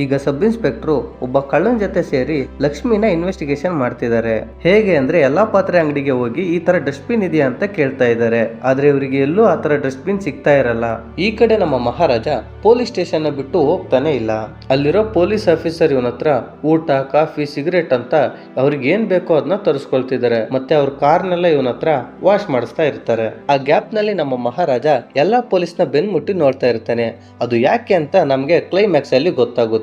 ಈಗ ಸಬ್ ಇನ್ಸ್ಪೆಕ್ಟ್ರು ಒಬ್ಬ ಕಳ್ಳನ ಜೊತೆ ಸೇರಿ ಲಕ್ಷ್ಮಿನ ಇನ್ವೆಸ್ಟಿಗೇಷನ್ ಮಾಡ್ತಿದ್ದಾರೆ. ಹೇಗೆ ಅಂದ್ರೆ ಎಲ್ಲಾ ಪಾತ್ರೆ ಅಂಗಡಿಗೆ ಹೋಗಿ ಈ ತರ ಡಸ್ಟ್ಬಿನ್ ಇದೆಯಾ ಅಂತ ಕೇಳ್ತಾ ಇದ್ದಾರೆ. ಆದ್ರೆ ಇವರಿಗೆ ಎಲ್ಲೂ ಆ ತರ ಡಸ್ಟ್ಬಿನ್ ಸಿಗ್ತಾ ಇರಲ್ಲ. ಈ ಕಡೆ ನಮ್ಮ ಮಹಾರಾಜ ಪೊಲೀಸ್ ಸ್ಟೇಷನ್ ಬಿಟ್ಟು ಹೋಗ್ತಾನೆ ಇಲ್ಲ. ಅಲ್ಲಿರೋ ಪೊಲೀಸ್ ಆಫೀಸರ್ ಇವನ ಹತ್ರ ಊಟ, ಕಾಫಿ, ಸಿಗರೇಟ್ ಅಂತ ಅವ್ರಿಗೆ ಏನ್ ಬೇಕೋ ಅದನ್ನ ತರಿಸ್ಕೊಳ್ತಿದ್ದಾರೆ. ಮತ್ತೆ ಅವ್ರ ಕಾರ್ನೆಲ್ಲ ಇವನ ಹತ್ರ ವಾಶ್ ಮಾಡಿಸ್ತಾ ಇರ್ತಾರೆ. ಆ ಗ್ಯಾಪ್ ನಲ್ಲಿ ನಮ್ಮ ಮಹಾರಾಜ ಎಲ್ಲಾ ಪೊಲೀಸ್ನ ಬೆನ್ ಮುಟ್ಟಿ ನೋಡ್ತಾ ಇರ್ತಾನೆ. ಅದು ಯಾಕೆ ಅಂತ ನಮ್ಗೆ ಕ್ಲೈಮ್ಯಾಕ್ಸ್ ಅಲ್ಲಿ ಗೊತ್ತಾಗುತ್ತೆ.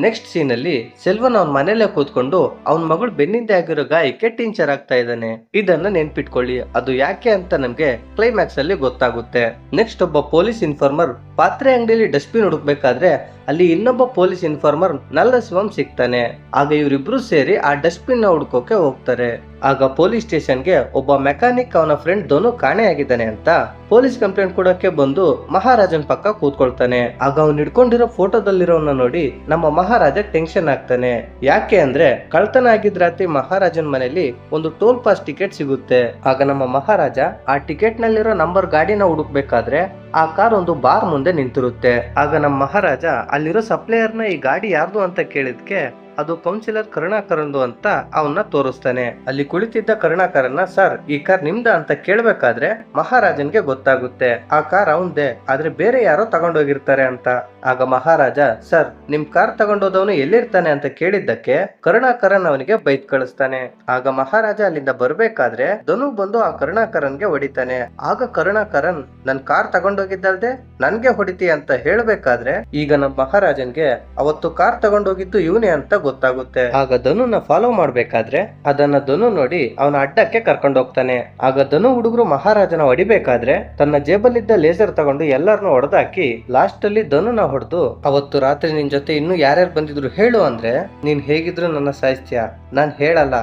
ನೆಕ್ಸ್ಟ್ ಸೀನ್ ಅಲ್ಲಿ ಸೆಲ್ವನ್ ಅವನ ಮನೇಲೆ ಕೂತ್ಕೊಂಡು ಅವನ ಮಗಳು ಬೆನ್ನಿಂದ ಆಗಿರೋ ಗಾಯಕ್ಕೆ ಟಿಂಚರ್ ಆಗ್ತಾ ಇದ್ದಾನೆ. ಇದನ್ನ ನೆನ್ಪಿಟ್ಕೊಳ್ಳಿ, ಅದು ಯಾಕೆ ಅಂತ ನಮ್ಗೆ ಕ್ಲೈಮ್ಯಾಕ್ಸ್ ಅಲ್ಲಿ ಗೊತ್ತಾಗುತ್ತೆ. ನೆಕ್ಸ್ಟ್ ಒಬ್ಬ ಪೊಲೀಸ್ ಇನ್ಫಾರ್ಮರ್ ಪಾತ್ರೆ ಅಂಗಡಿಯಲ್ಲಿ ಡಸ್ಟ್ಬಿನ್ ಹುಡುಕ್ಬೇಕಾದ್ರೆ ಅಲ್ಲಿ ಇನ್ನೊಬ್ಬ ಪೊಲೀಸ್ ಇನ್ಫಾರ್ಮರ್ ನಲ್ಲಶಿವಂ ಸಿಗ್ತಾನೆ. ಆಗ ಇವರಿಬ್ರು ಸೇರಿ ಆ ಡಸ್ಟ್ಬಿನ್ ನ ಹುಡ್ಕೋಕೆ ಹೋಗ್ತಾರೆ. ಆಗ ಪೊಲೀಸ್ ಸ್ಟೇಷನ್ಗೆ ಒಬ್ಬ ಮೆಕ್ಯಾನಿಕ್ ಅವನ ಫ್ರೆಂಡ್ ಧನು ಕಾಣೆ ಆಗಿದ್ದಾನೆ ಅಂತ ಪೊಲೀಸ್ ಕಂಪ್ಲೇಂಟ್ ಕೊಡಕ್ಕೆ ಬಂದು ಮಹಾರಾಜನ್ ಪಕ್ಕ ಕೂತ್ಕೊಳ್ತಾನೆ. ಆಗ ಅವ್ನು ಹಿಡ್ಕೊಂಡಿರೋ ಫೋಟೋದಲ್ಲಿರೋನ್ನ ನೋಡಿ ನಮ್ಮ ಮಹಾರಾಜ ಟೆನ್ಷನ್ ಆಗ್ತಾನೆ. ಯಾಕೆ ಅಂದ್ರೆ ಕಳ್ತನ ಆಗಿದ್ ರಾತ್ರಿ ಮಹಾರಾಜನ್ ಮನೆಯಲ್ಲಿ ಒಂದು ಟೋಲ್ ಪಾಸ್ ಟಿಕೆಟ್ ಸಿಗುತ್ತೆ. ಆಗ ನಮ್ಮ ಮಹಾರಾಜ ಆ ಟಿಕೆಟ್ ನಲ್ಲಿರೋ ನಂಬರ್ ಗಾಡಿನ ಹುಡುಕ್ಬೇಕಾದ್ರೆ ಆ ಕಾರ್ ಒಂದು ಬಾರ್ ಮುಂದೆ ನಿಂತಿರುತ್ತೆ. ಆಗ ನಮ್ಮ ಮಹಾರಾಜ ಅಲ್ಲಿರೋ ಸಪ್ಲೈಯರ್ನ ಈ ಗಾಡಿ ಯಾರ್ದು ಅಂತ ಕೇಳಿದ್ಕೆ ಅದು ಕೌನ್ಸಿಲರ್ ಕರುಣಾಕರಂದು ಅಂತ ಅವನ್ನ ತೋರಿಸ್ತಾನೆ. ಅಲ್ಲಿ ಕುಳಿತಿದ್ದ ಕರುಣಾಕರನ್ನ ಸರ್ ಈ ಕಾರ್ ನಿಮ್ದ ಅಂತ ಕೇಳ್ಬೇಕಾದ್ರೆ ಮಹಾರಾಜನ್ಗೆ ಗೊತ್ತಾಗುತ್ತೆ ಆ ಕಾರ್ ಅವಂದೇ, ಆದ್ರೆ ಬೇರೆ ಯಾರೋ ತಗೊಂಡೋಗಿರ್ತಾರೆ ಅಂತ. ಆಗ ಮಹಾರಾಜ ಸರ್ ನಿಮ್ ಕಾರ್ ತಗೊಂಡೋದವನು ಎಲ್ಲಿರ್ತಾನೆ ಅಂತ ಕೇಳಿದ್ದಕ್ಕೆ ಕರುಣಾಕರನ್ ಅವನಿಗೆ ಬೈತ್ ಕಳಿಸ್ತಾನೆ. ಆಗ ಮಹಾರಾಜ ಅಲ್ಲಿಂದ ಬರ್ಬೇಕಾದ್ರೆ ಧನು ಬಂದು ಆ ಕರುಣಾಕರನ್ಗೆ ಹೊಡಿತಾನೆ. ಆಗ ಕರುಣಾಕರನ್ ನನ್ ಕಾರ್ ತಗೊಂಡೋಗಿದ್ದಲ್ದೆ ನನ್ಗೆ ಹೊಡಿತಿ ಅಂತ ಹೇಳ್ಬೇಕಾದ್ರೆ ಈಗ ನಮ್ಮ ಮಹಾರಾಜನ್ಗೆ ಅವತ್ತು ಕಾರ್ ತಗೊಂಡೋಗಿದ್ದು ಇವನೇ ಅಂತ ಗೊತ್ತಾಗುತ್ತೆ. ಆಗ ಧನುನ ಫಾಲೋ ಮಾಡ್ಬೇಕಾದ್ರೆ ಅದನ್ನ ಧನು ನೋಡಿ ಅವನ ಅಡ್ಡಕ್ಕೆ ಕರ್ಕೊಂಡು ಹೋಗ್ತಾನೆ. ಆಗ ಧನು ಹುಡುಗರು ಮಹಾರಾಜನ ಹೊಡಿಬೇಕಾದ್ರೆ ತನ್ನ ಜೇಬಲ್ಲಿದ್ದ ಲೇಸರ್ ತಗೊಂಡು ಎಲ್ಲರನ್ನು ಹೊಡೆದಾಕಿ ಲಾಸ್ಟ್ ಅಲ್ಲಿ ಧನುನ ಹೊಡೆದು ಅವತ್ತು ರಾತ್ರಿ ನಿನ್ ಜೊತೆ ಇನ್ನು ಯಾರ್ಯಾರು ಬಂದಿದ್ರು ಹೇಳು ಅಂದ್ರೆ ನೀನ್ ಹೇಗಿದ್ರು ನನ್ನ ಸಾಯಿಸ್ತೀಯ, ನಾನ್ ಹೇಳಲ್ಲ,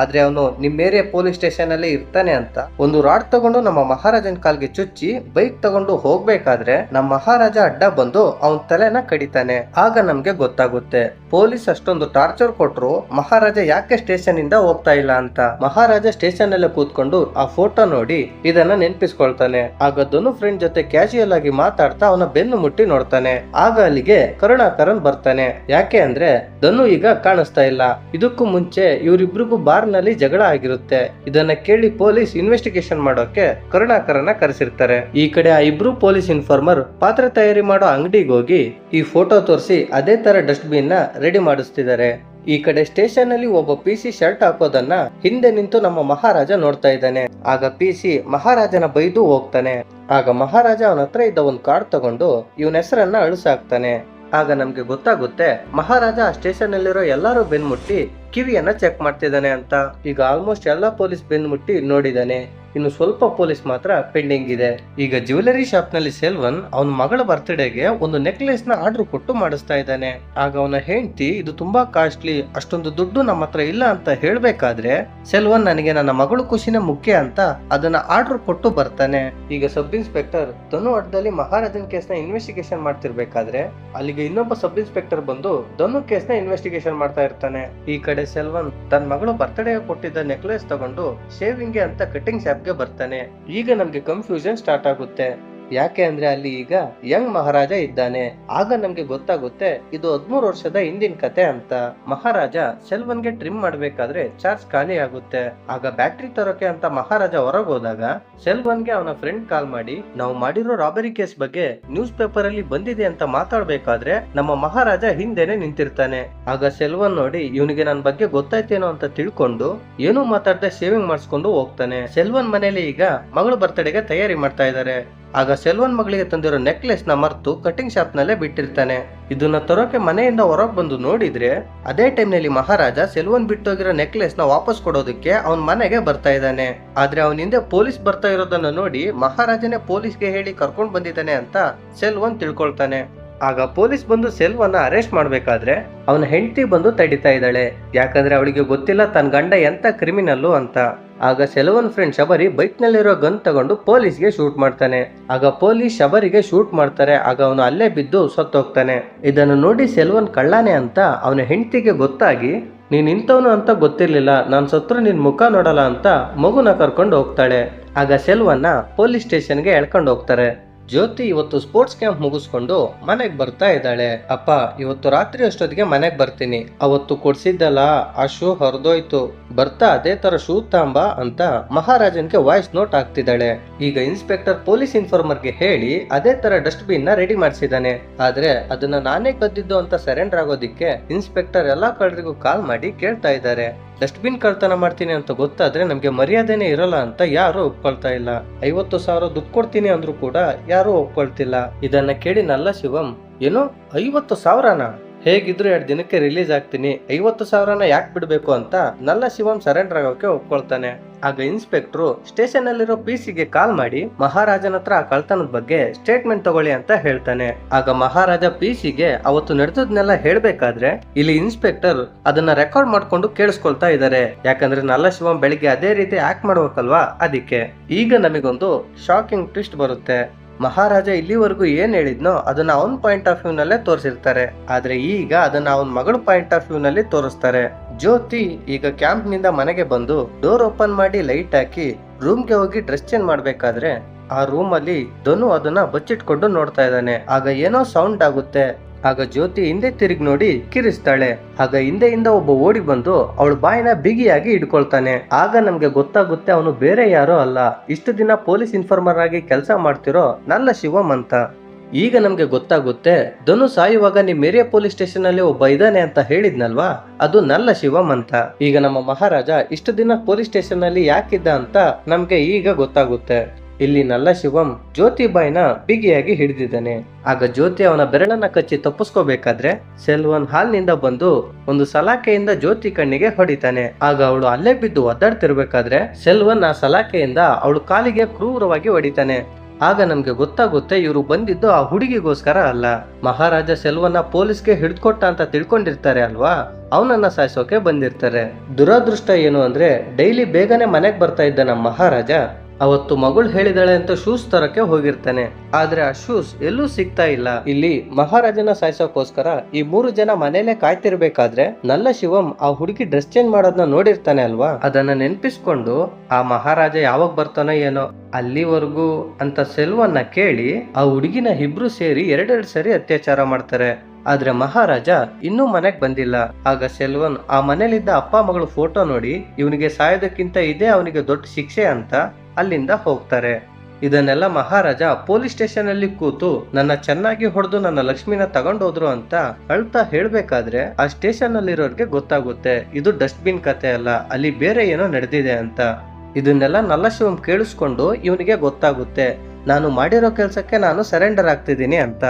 ಆದ್ರೆ ಅವನು ನಿಮ್ ಏರಿಯಾ ಪೊಲೀಸ್ ಸ್ಟೇಷನ್ ಅಲ್ಲಿ ಇರ್ತಾನೆ ಅಂತ ಒಂದು ರಾಡ್ ತಗೊಂಡು ನಮ್ಮ ಮಹಾರಾಜನ್ ಕಾಲ್ಗೆ ಚುಚ್ಚಿ ಬೈಕ್ ತಗೊಂಡು ಹೋಗ್ಬೇಕಾದ್ರೆ ನಮ್ಮ ಮಹಾರಾಜ ಅಡ್ಡ ಬಂದು ಅವನ್ ತಲೆನ ಕಡಿತಾನೆ. ಆಗ ನಮ್ಗೆ ಗೊತ್ತಾಗುತ್ತೆ ಪೊಲೀಸ್ ಅಷ್ಟೊಂದು ಟಾರ್ಚರ್ ಕೊಟ್ರು ಮಹಾರಾಜ ಯಾಕೆ ಸ್ಟೇಷನ್ ಇಂದ ಹೋಗ್ತಾ ಇಲ್ಲ ಅಂತ. ಮಹಾರಾಜ ಸ್ಟೇಷನ್ ಅಲ್ಲೇ ಕೂತ್ಕೊಂಡು ಆ ಫೋಟೋ ನೋಡಿ ಇದನ್ನ ನೆನ್ಪಿಸ್ಕೊಳ್ತಾನೆ. ಆಗ ಧನು ಫ್ರೆಂಡ್ ಜೊತೆ ಕ್ಯಾಶುಯಲ್ ಆಗಿ ಮಾತಾಡ್ತಾ ಅವನ ಬೆನ್ನು ಮುಟ್ಟಿ ನೋಡ್ತಾನೆ. ಆಗ ಅಲ್ಲಿಗೆ ಕರುಣಾಕರನ್ ಬರ್ತಾನೆ. ಯಾಕೆ ಅಂದ್ರೆ ಧನು ಈಗ ಕಾಣಿಸ್ತಾ ಇಲ್ಲ. ಇದಕ್ಕೂ ಮುಂಚೆ ಇವರಿಬ್ರಿಗೂ ಬಾರ್ ನಲ್ಲಿ ಜಗಳ ಆಗಿರುತ್ತೆ. ಇದನ್ನ ಕೇಳಿ ಪೊಲೀಸ್ ಇನ್ವೆಸ್ಟಿಗೇಷನ್ ಮಾಡೋಕೆ ಕರುಣಾಕರನ್ನ ಕರೆಸಿರ್ತಾರೆ. ಈ ಕಡೆ ಆ ಇಬ್ರು ಪೊಲೀಸ್ ಇನ್ಫಾರ್ಮರ್ ಪಾತ್ರೆ ತಯಾರಿ ಮಾಡೋ ಅಂಗಡಿಗೆ ಹೋಗಿ ಈ ಫೋಟೋ ತೋರಿಸಿ ಅದೇ ತರ ಡಸ್ಟ್ಬಿನ್ ನ ರೆಡಿ ಮಾಡಿಸ್ತಿದ್ದಾರೆ. ಈ ಕಡೆ ಸ್ಟೇಷನ್ ಅಲ್ಲಿ ಒಬ್ಬ ಪಿಸಿ ಶರ್ಟ್ ಹಾಕೋದನ್ನ ಹಿಂದೆ ನಿಂತು ನಮ್ಮ ಮಹಾರಾಜ ನೋಡ್ತಾ ಇದ್ದಾನೆ. ಆಗ ಪಿಸಿ ಮಹಾರಾಜನ ಬೈದು ಹೋಗ್ತಾನೆ. ಆಗ ಮಹಾರಾಜ ಅವನ ಹತ್ರ ಇದ್ದ ಒಂದು ಕಾರ್ಡ್ ತಗೊಂಡು ಇವನ ಹೆಸರನ್ನ ಅಳಿಸಾಕ್ತಾನೆ. ಆಗ ನಮ್ಗೆ ಗೊತ್ತಾಗುತ್ತೆ ಮಹಾರಾಜ ಆ ಸ್ಟೇಷನ್ ಅಲ್ಲಿರೋ ಎಲ್ಲಾರು ಬೆನ್ಮುಟ್ಟಿ ಕಿವಿಯನ್ನ ಚೆಕ್ ಮಾಡ್ತಿದ್ದಾನೆ ಅಂತ. ಈಗ ಆಲ್ಮೋಸ್ಟ್ ಎಲ್ಲಾ ಪೊಲೀಸ್ ಬೆನ್ಮುಟ್ಟಿ ನೋಡಿದಾನೆ. ಇನ್ನು ಸ್ವಲ್ಪ ಪೊಲೀಸ್ ಮಾತ್ರ ಪೆಂಡಿಂಗ್ ಇದೆ. ಈಗ ಜ್ಯುವೆಲರಿ ಶಾಪ್ ನಲ್ಲಿ ಸೆಲ್ವನ್ ಅವನ ಮಗಳ ಬರ್ತ್ಡೇಗೆ ಒಂದು ನೆಕ್ಲೆಸ್ ನ ಆರ್ಡರ್ ಕೊಟ್ಟು ಮಾಡಿಸ್ತಾ ಇದ್ದಾನೆ. ಆಗ ಅವನ ಹೆಂಡತಿ ಇದು ತುಂಬಾ ಕಾಸ್ಟ್ಲಿ, ಅಷ್ಟೊಂದು ದುಡ್ಡು ನಮ್ಮ ಹತ್ರ ಇಲ್ಲ ಅಂತ ಹೇಳ್ಬೇಕಾದ್ರೆ ಸೆಲ್ವನ್ ನನಗೆ ನನ್ನ ಮಗಳು ಖುಷಿನೇ ಮುಖ್ಯ ಅಂತ ಅದನ್ನ ಆರ್ಡರ್ ಕೊಟ್ಟು ಬರ್ತಾನೆ. ಈಗ ಸಬ್ ಇನ್ಸ್ಪೆಕ್ಟರ್ ಧನು ಅಡ್ಡದಲ್ಲಿ ಮಹಾರಾಜನ್ ಕೇಸ್ ನ ಇನ್ವೆಸ್ಟಿಗೇಷನ್ ಮಾಡ್ತಿರ್ಬೇಕಾದ್ರೆ ಅಲ್ಲಿಗೆ ಇನ್ನೊಬ್ಬ ಸಬ್ ಇನ್ಸ್ಪೆಕ್ಟರ್ ಬಂದು ಧನು ಕೇಸ್ ನ ಇನ್ವೆಸ್ಟಿಗೇಷನ್ ಮಾಡ್ತಾ ಇರ್ತಾನೆ. ಈ ಕಡೆ ಸೆಲ್ವನ್ ತನ್ನ ಮಗಳು ಬರ್ತ್ಡೇ ಕೊಟ್ಟಿದ್ದ ನೆಕ್ಲೆಸ್ ತಗೊಂಡು ಶೇವಿಂಗ್ ಅಂತ ಕಟಿಂಗ್ ಶಾಪ್ ಗೆ ಬರ್ತಾನೆ. ಈಗ ನಮ್ಗೆ ಕನ್ಫ್ಯೂಷನ್ ಸ್ಟಾರ್ಟ್ ಆಗುತ್ತೆ. ಯಾಕೆ ಅಂದ್ರೆ ಅಲ್ಲಿ ಈಗ ಯಂಗ್ ಮಹಾರಾಜ ಇದ್ದಾನೆ. ಆಗ ನಮ್ಗೆ ಗೊತ್ತಾಗುತ್ತೆ ಇದು 13 ವರ್ಷದ ಹಿಂದಿನ ಕತೆ ಅಂತ. ಮಹಾರಾಜ ಸೆಲ್ವನ್ಗೆ ಟ್ರಿಮ್ ಮಾಡ್ಬೇಕಾದ್ರೆ ಚಾರ್ಜ್ ಖಾಲಿ ಆಗುತ್ತೆ. ಆಗ ಬ್ಯಾಟ್ರಿ ತರೋಕೆ ಅಂತ ಮಹಾರಾಜ ಹೊರಗೆ ಹೋದಾಗ ಸೆಲ್ವನ್ಗೆ ಅವನ ಫ್ರೆಂಡ್ ಕಾಲ್ ಮಾಡಿ ನಾವು ಮಾಡಿರೋ ರಾಬರಿ ಕೇಸ್ ಬಗ್ಗೆ ನ್ಯೂಸ್ ಪೇಪರ್ ಅಲ್ಲಿ ಬಂದಿದೆ ಅಂತ ಮಾತಾಡ್ಬೇಕಾದ್ರೆ ನಮ್ಮ ಮಹಾರಾಜ ಹಿಂದೆನೆ ನಿಂತಿರ್ತಾನೆ. ಆಗ ಸೆಲ್ವನ್ ನೋಡಿ ಇವನಿಗೆ ನನ್ನ ಬಗ್ಗೆ ಗೊತ್ತಾಯ್ತೇನೋ ಅಂತ ತಿಳ್ಕೊಂಡು ಏನೂ ಮಾತಾಡದೆ ಶೇವಿಂಗ್ ಮಾಡಿಸ್ಕೊಂಡು ಹೋಗ್ತಾನೆ. ಸೆಲ್ವನ್ ಮನೇಲಿ ಈಗ ಮಗಳ ಬರ್ತ್ಡೇಗೆ ತಯಾರಿ ಮಾಡ್ತಾ ಇದ್ದಾರೆ. ಆಗ ಸೆಲ್ವನ್ ಮಗಳಿಗೆ ತಂದಿರೋ ನೆಕ್ಲೆಸ್ ನ ಮರ್ತು ಕಟಿಂಗ್ ಶಾಪ್ ನಲ್ಲೇ ಬಿಟ್ಟಿರ್ತಾನೆ. ಇದನ್ನ ತರೋಕೆ ಮನೆಯಿಂದ ಹೊರಗೆ ಬಂದು ನೋಡಿದ್ರೆ ಅದೇ ಟೈಮ್ ನಲ್ಲಿ ಮಹಾರಾಜ ಸೆಲ್ವನ್ ಬಿಟ್ಟೋಗಿರೋ ನೆಕ್ಲೆಸ್ ನ ವಾಪಸ್ ಕೊಡೋದಕ್ಕೆ ಅವನ್ ಮನೆಗೆ ಬರ್ತಾ ಇದ್ದಾನೆ. ಆದ್ರೆ ಅವನ ಹಿಂದೆ ಪೊಲೀಸ್ ಬರ್ತಾ ಇರೋದನ್ನ ನೋಡಿ ಮಹಾರಾಜನೇ ಪೊಲೀಸ್ಗೆ ಹೇಳಿ ಕರ್ಕೊಂಡ್ ಬಂದಿದ್ದಾನೆ ಅಂತ ಸೆಲ್ವನ್ ತಿಳ್ಕೊಳ್ತಾನೆ. ಆಗ ಪೊಲೀಸ್ ಬಂದು ಸೆಲ್ವನ್ನ ಅರೆಸ್ಟ್ ಮಾಡ್ಬೇಕಾದ್ರೆ ಅವನ ಹೆಂಡತಿ ಬಂದು ತಡಿತಾ ಇದ್ದಾಳೆ. ಯಾಕಂದ್ರೆ ಅವಳಿಗೆ ಗೊತ್ತಿಲ್ಲ ತನ್ನ ಗಂಡ ಎಂತ ಕ್ರಿಮಿನಲ್ಲು ಅಂತ. ಆಗ ಸೆಲ್ವನ್ ಫ್ರೆಂಡ್ ಶಬರಿ ಬೈಕ್ ನಲ್ಲಿರೋ ಗನ್ ತಗೊಂಡು ಪೊಲೀಸ್ಗೆ ಶೂಟ್ ಮಾಡ್ತಾನೆ. ಆಗ ಪೊಲೀಸ್ ಶಬರಿಗೆ ಶೂಟ್ ಮಾಡ್ತಾರೆ. ಆಗ ಅವನು ಅಲ್ಲೇ ಬಿದ್ದು ಸತ್ತೋಗ್ತಾನೆ. ಇದನ್ನು ನೋಡಿ ಸೆಲ್ವನ್ ಕಳ್ಳಾನೆ ಅಂತ ಅವನ ಹೆಂಡತಿಗೆ ಗೊತ್ತಾಗಿ, ನೀನ್ ಇಂಥವನು ಅಂತ ಗೊತ್ತಿರ್ಲಿಲ್ಲ, ನಾನ್ ಸತ್ರು ನಿನ್ ಮುಖ ನೋಡಲ್ಲ ಅಂತ ಮಗುನ ಕರ್ಕೊಂಡು ಹೋಗ್ತಾಳೆ. ಆಗ ಸೆಲ್ವನ್ನ ಪೊಲೀಸ್ ಸ್ಟೇಷನ್ಗೆ ಎಳ್ಕೊಂಡು ಹೋಗ್ತಾರೆ. ಜ್ಯೋತಿ ಇವತ್ತು ಸ್ಪೋರ್ಟ್ಸ್ ಕ್ಯಾಂಪ್ ಮುಗಿಸ್ಕೊಂಡು ಮನೆಗ್ ಬರ್ತಾ ಇದ್ದಾಳೆ. ಅಪ್ಪ, ಇವತ್ತು ರಾತ್ರಿ ಅಷ್ಟೊತ್ತಿಗೆ ಮನೆಗ್ ಬರ್ತೀನಿ. ಅವತ್ತು ಕೊಡ್ಸಿದ್ದಲ್ಲ ಆ ಶೂ ಹೊರದೋಯ್ತು, ಬರ್ತಾ ಅದೇ ತರ ಶೂ ತಾಂಬ ಅಂತ ಮಹಾರಾಜನ್ಗೆ ವಾಯ್ಸ್ ನೋಟ್ ಆಗ್ತಿದ್ದಾಳೆ. ಈಗ ಇನ್ಸ್ಪೆಕ್ಟರ್ ಪೊಲೀಸ್ ಇನ್ಫಾರ್ಮರ್ಗೆ ಹೇಳಿ ಅದೇ ತರ ಡಸ್ಟ್ ಬಿನ್ ನ ರೆಡಿ ಮಾಡಿಸಿದಾನೆ. ಆದ್ರೆ ಅದನ್ನ ನಾನೇ ಕದ್ದಿದ್ದು ಅಂತ ಸರೆಂಡರ್ ಆಗೋದಿಕ್ಕೆ ಇನ್ಸ್ಪೆಕ್ಟರ್ ಎಲ್ಲಾ ಕಳ್ಳರಿಗೂ ಕಾಲ್ ಮಾಡಿ ಕೇಳ್ತಾ ಇದ್ದಾರೆ. ಡಸ್ಟ್ ಬಿನ್ ಕಳ್ತನ ಮಾಡ್ತೀನಿ ಅಂತ ಗೊತ್ತಾದ್ರೆ ನಮ್ಗೆ ಮರ್ಯಾದೆನೇ ಇರಲ್ಲ ಅಂತ ಯಾರು ಒಪ್ಕೊಳ್ತಾ ಇಲ್ಲ. 50,000 ದುಡ್ಡು ಕೊಡ್ತೀನಿ ಅಂದ್ರೂ ಕೂಡ ಯಾರು ಒಪ್ಕೊಳ್ತಿಲ್ಲ. ಇದನ್ನ ಕೇಳಿ ನಲ್ಲ ಶಿವಂ, ಏನು 50,000ನಾ? ಹೇಗಿದ್ರು 2 ದಿನಕ್ಕೆ ರಿಲೀಸ್ ಆಗ್ತೀನಿ, 50,000ನ ಯಾಕೆ ಬಿಡ್ಬೇಕು ಅಂತ ನಲ್ಲ ಶಿವಂ ಸರೆಂಡರ್ ಆಗೋಕೆ ಒಪ್ಕೊಳ್ತಾನೆ. ಆಗ ಇನ್ಸ್ಪೆಕ್ಟ್ರು ಸ್ಟೇಷನ್ ಅಲ್ಲಿರೋ PC-ಗೆ ಕಾಲ್ ಮಾಡಿ ಮಹಾರಾಜನ ಹತ್ರ ಆ ಕಳ್ತನದ ಬಗ್ಗೆ ಸ್ಟೇಟ್ಮೆಂಟ್ ತಗೊಳ್ಳಿ ಅಂತ ಹೇಳ್ತಾನೆ. ಆಗ ಮಹಾರಾಜ PC-ಗೆ ಅವತ್ತು ನಡೆದದ್ನೆಲ್ಲ ಹೇಳ್ಬೇಕಾದ್ರೆ ಇಲ್ಲಿ ಇನ್ಸ್ಪೆಕ್ಟರ್ ಅದನ್ನ ರೆಕಾರ್ಡ್ ಮಾಡ್ಕೊಂಡು ಕೇಳಿಸ್ಕೊಳ್ತಾ ಇದ್ದಾರೆ. ಯಾಕಂದ್ರೆ ನಲ್ಲ ಶಿವಂ ಬೆಳಿಗ್ಗೆ ಅದೇ ರೀತಿ ಆಕ್ಟ್ ಮಾಡ್ಬೇಕಲ್ವಾ, ಅದಕ್ಕೆ. ಈಗ ನಮಗೊಂದು ಶಾಕಿಂಗ್ ಟ್ವಿಸ್ಟ್ ಬರುತ್ತೆ. ಮಹಾರಾಜ ಇಲ್ಲಿವರೆಗೂ ಏನ್ ಹೇಳಿದ್ನೋ ಅದನ್ನ ಅವನ್ ಪಾಯಿಂಟ್ ಆಫ್ ವ್ಯೂ ನಲ್ಲೇ ತೋರಿಸಿರ್ತಾರೆ. ಆದ್ರೆ ಈಗ ಅದನ್ನ ಅವನ್ ಮಗಳ ಪಾಯಿಂಟ್ ಆಫ್ ವ್ಯೂ ನಲ್ಲಿ ತೋರಿಸ್ತಾರೆ. ಜ್ಯೋತಿ ಈಗ ಕ್ಯಾಂಪ್ ನಿಂದ ಮನೆಗೆ ಬಂದು ಡೋರ್ ಓಪನ್ ಮಾಡಿ ಲೈಟ್ ಹಾಕಿ ರೂಮ್ಗೆ ಹೋಗಿ ಡ್ರೆಸ್ ಚೇಂಜ್ ಮಾಡ್ಬೇಕಾದ್ರೆ ಆ ರೂಮ್ ಅಲ್ಲಿ ಧನು ಅದನ್ನ ಬಚ್ಚಿಟ್ಕೊಂಡು ನೋಡ್ತಾ ಇದ್ದಾನೆ. ಆಗ ಏನೋ ಸೌಂಡ್ ಆಗುತ್ತೆ. ಆಗ ಜ್ಯೋತಿ ಹಿಂದೆ ತಿರುಗಿ ನೋಡಿ ಕಿರಿಸ್ತಾಳೆ. ಆಗ ಹಿಂದೆಯಿಂದ ಒಬ್ಬ ಓಡಿ ಬಂದು ಅವಳ ಬಾಯಿನ ಬಿಗಿಯಾಗಿ ಹಿಡ್ಕೊಳ್ತಾನೆ. ಆಗ ನಮ್ಗೆ ಗೊತ್ತಾಗುತ್ತೆ ಅವನು ಬೇರೆ ಯಾರೋ ಅಲ್ಲ, ಇಷ್ಟು ದಿನ ಪೊಲೀಸ್ ಇನ್ಫಾರ್ಮರ್ ಆಗಿ ಕೆಲಸ ಮಾಡ್ತಿರೋ ನಲ್ಲ ಶಿವಂ ಅಂತ. ಈಗ ನಮ್ಗೆ ಗೊತ್ತಾಗುತ್ತೆ ಧನು ಸಾಯುವಾಗ ನಿಮ್ ಏರಿಯಾ ಪೊಲೀಸ್ ಸ್ಟೇಷನ್ ಅಲ್ಲಿ ಒಬ್ಬ ಇದ್ದಾನೆ ಅಂತ ಹೇಳಿದ್ನಲ್ವಾ, ಅದು ನಲ್ಲ ಶಿವಂ ಅಂತ. ಈಗ ನಮ್ಮ ಮಹಾರಾಜ ಇಷ್ಟು ದಿನ ಪೊಲೀಸ್ ಸ್ಟೇಷನ್ ಅಲ್ಲಿ ಯಾಕಿದ್ದ ಅಂತ ನಮ್ಗೆ ಈಗ ಗೊತ್ತಾಗುತ್ತೆ. ಇಲ್ಲಿ ನಲ್ಲ ಶಿವಂ ಜ್ಯೋತಿ ಬಾಯಿನ ಬಿಗಿಯಾಗಿ ಹಿಡಿದಿದ್ದಾನೆ. ಆಗ ಜ್ಯೋತಿ ಅವನ ಬೆರಳನ್ನ ಕಚ್ಚಿ ತಪ್ಪಿಸ್ಕೋಬೇಕಾದ್ರೆ ಸೆಲ್ವನ್ ಹಾಲ್ನಿಂದ ಬಂದು ಒಂದು ಸಲಾಕೆಯಿಂದ ಜ್ಯೋತಿ ಕಣ್ಣಿಗೆ ಹೊಡಿತಾನೆ. ಆಗ ಅವಳು ಅಲ್ಲೇ ಬಿದ್ದು ಒದ್ದಾಡ್ತಿರ್ಬೇಕಾದ್ರೆ ಸೆಲ್ವನ್ ಆ ಸಲಾಕೆಯಿಂದ ಅವಳು ಕಾಲಿಗೆ ಕ್ರೂರವಾಗಿ ಹೊಡಿತಾನೆ. ಆಗ ನಮ್ಗೆ ಗೊತ್ತಾಗುತ್ತೆ ಇವರು ಬಂದಿದ್ದು ಆ ಹುಡುಗಿಗೋಸ್ಕರ ಅಲ್ಲ, ಮಹಾರಾಜ ಸೆಲ್ವನ್ನ ಪೊಲೀಸ್ಗೆ ಹಿಡಿದುಕೊಟ್ಟ ಅಂತ ತಿಳ್ಕೊಂಡಿರ್ತಾರೆ ಅಲ್ವಾ, ಅವನನ್ನ ಸಾಯಿಸೋಕೆ ಬಂದಿರ್ತಾರೆ. ದುರದೃಷ್ಟ ಏನು ಅಂದ್ರೆ ಡೈಲಿ ಬೇಗನೆ ಮನೆಗ್ ಬರ್ತಾ ಇದ್ದ ನಮ್ಮ ಮಹಾರಾಜ ಅವತ್ತು ಮಗಳು ಹೇಳಿದಾಳೆ ಅಂತ ಶೂಸ್ ತರಕ್ಕೆ ಹೋಗಿರ್ತಾನೆ. ಆದ್ರೆ ಆ ಶೂಸ್ ಎಲ್ಲೂ ಸಿಗ್ತಾ ಇಲ್ಲ. ಇಲ್ಲಿ ಮಹಾರಾಜನ ಸಾಯಿಸೋಕೋಸ್ಕರ ಈ 3 ಜನ ಮನೇಲೆ ಕಾಯ್ತಿರ್ಬೇಕಾದ್ರೆ ನಲ್ಲ ಶಿವಂ ಆ ಹುಡುಗಿ ಡ್ರೆಸ್ ಚೇಂಜ್ ಮಾಡೋದನ್ನ ನೋಡಿರ್ತಾನೆ ಅಲ್ವಾ, ಅದನ್ನ ನೆನ್ಪಿಸ್ಕೊಂಡು ಆ ಮಹಾರಾಜ ಯಾವಾಗ ಬರ್ತಾನೋ ಏನೋ ಅಲ್ಲಿವರೆಗೂ ಅಂತ ಸೆಲ್ವನ್ನ ಕೇಳಿ ಆ ಹುಡುಗಿನ ಇಬ್ರು ಸೇರಿ 2 ಸರಿ ಅತ್ಯಾಚಾರ ಮಾಡ್ತಾರೆ. ಆದ್ರೆ ಮಹಾರಾಜ ಇನ್ನೂ ಮನೆಗ್ ಬಂದಿಲ್ಲ. ಆಗ ಸೆಲ್ವನ್ ಆ ಮನೇಲಿದ್ದ ಅಪ್ಪ ಮಗಳು ಫೋಟೋ ನೋಡಿ ಇವನಿಗೆ ಸಾಯೋದಕ್ಕಿಂತ ಇದೇ ಅವನಿಗೆ ದೊಡ್ಡ ಶಿಕ್ಷೆ ಅಂತ ಅಲ್ಲಿಂದ ಹೋಗ್ತಾರೆ. ಇದನ್ನೆಲ್ಲ ಮಹಾರಾಜ ಪೊಲೀಸ್ ಸ್ಟೇಷನ್ ಅಲ್ಲಿ ಕೂತು ನನ್ನ ಚೆನ್ನಾಗಿ ಹೊಡೆದು ನನ್ನ ಲಕ್ಷ್ಮಿನ ತಗೊಂಡೋದ್ರು ಅಂತ ಅಳ್ತಾ ಹೇಳ್ಬೇಕಾದ್ರೆ ಆ ಸ್ಟೇಷನ್ ಅಲ್ಲಿರೋರ್ಗೆ ಗೊತ್ತಾಗುತ್ತೆ ಇದು ಡಸ್ಟ್ ಬಿನ್ ಕತೆ ಅಲ್ಲ, ಅಲ್ಲಿ ಬೇರೆ ಏನೋ ನಡೆದಿದೆ ಅಂತ. ಇದನ್ನೆಲ್ಲ ನಲ್ಲ ಶಿವಂ ಕೇಳಿಸ್ಕೊಂಡು ಇವನಿಗೆ ಗೊತ್ತಾಗುತ್ತೆ ನಾನು ಮಾಡಿರೋ ಕೆಲ್ಸಕ್ಕೆ ನಾನು ಸರೆಂಡರ್ ಆಗ್ತಿದ್ದೀನಿ ಅಂತ.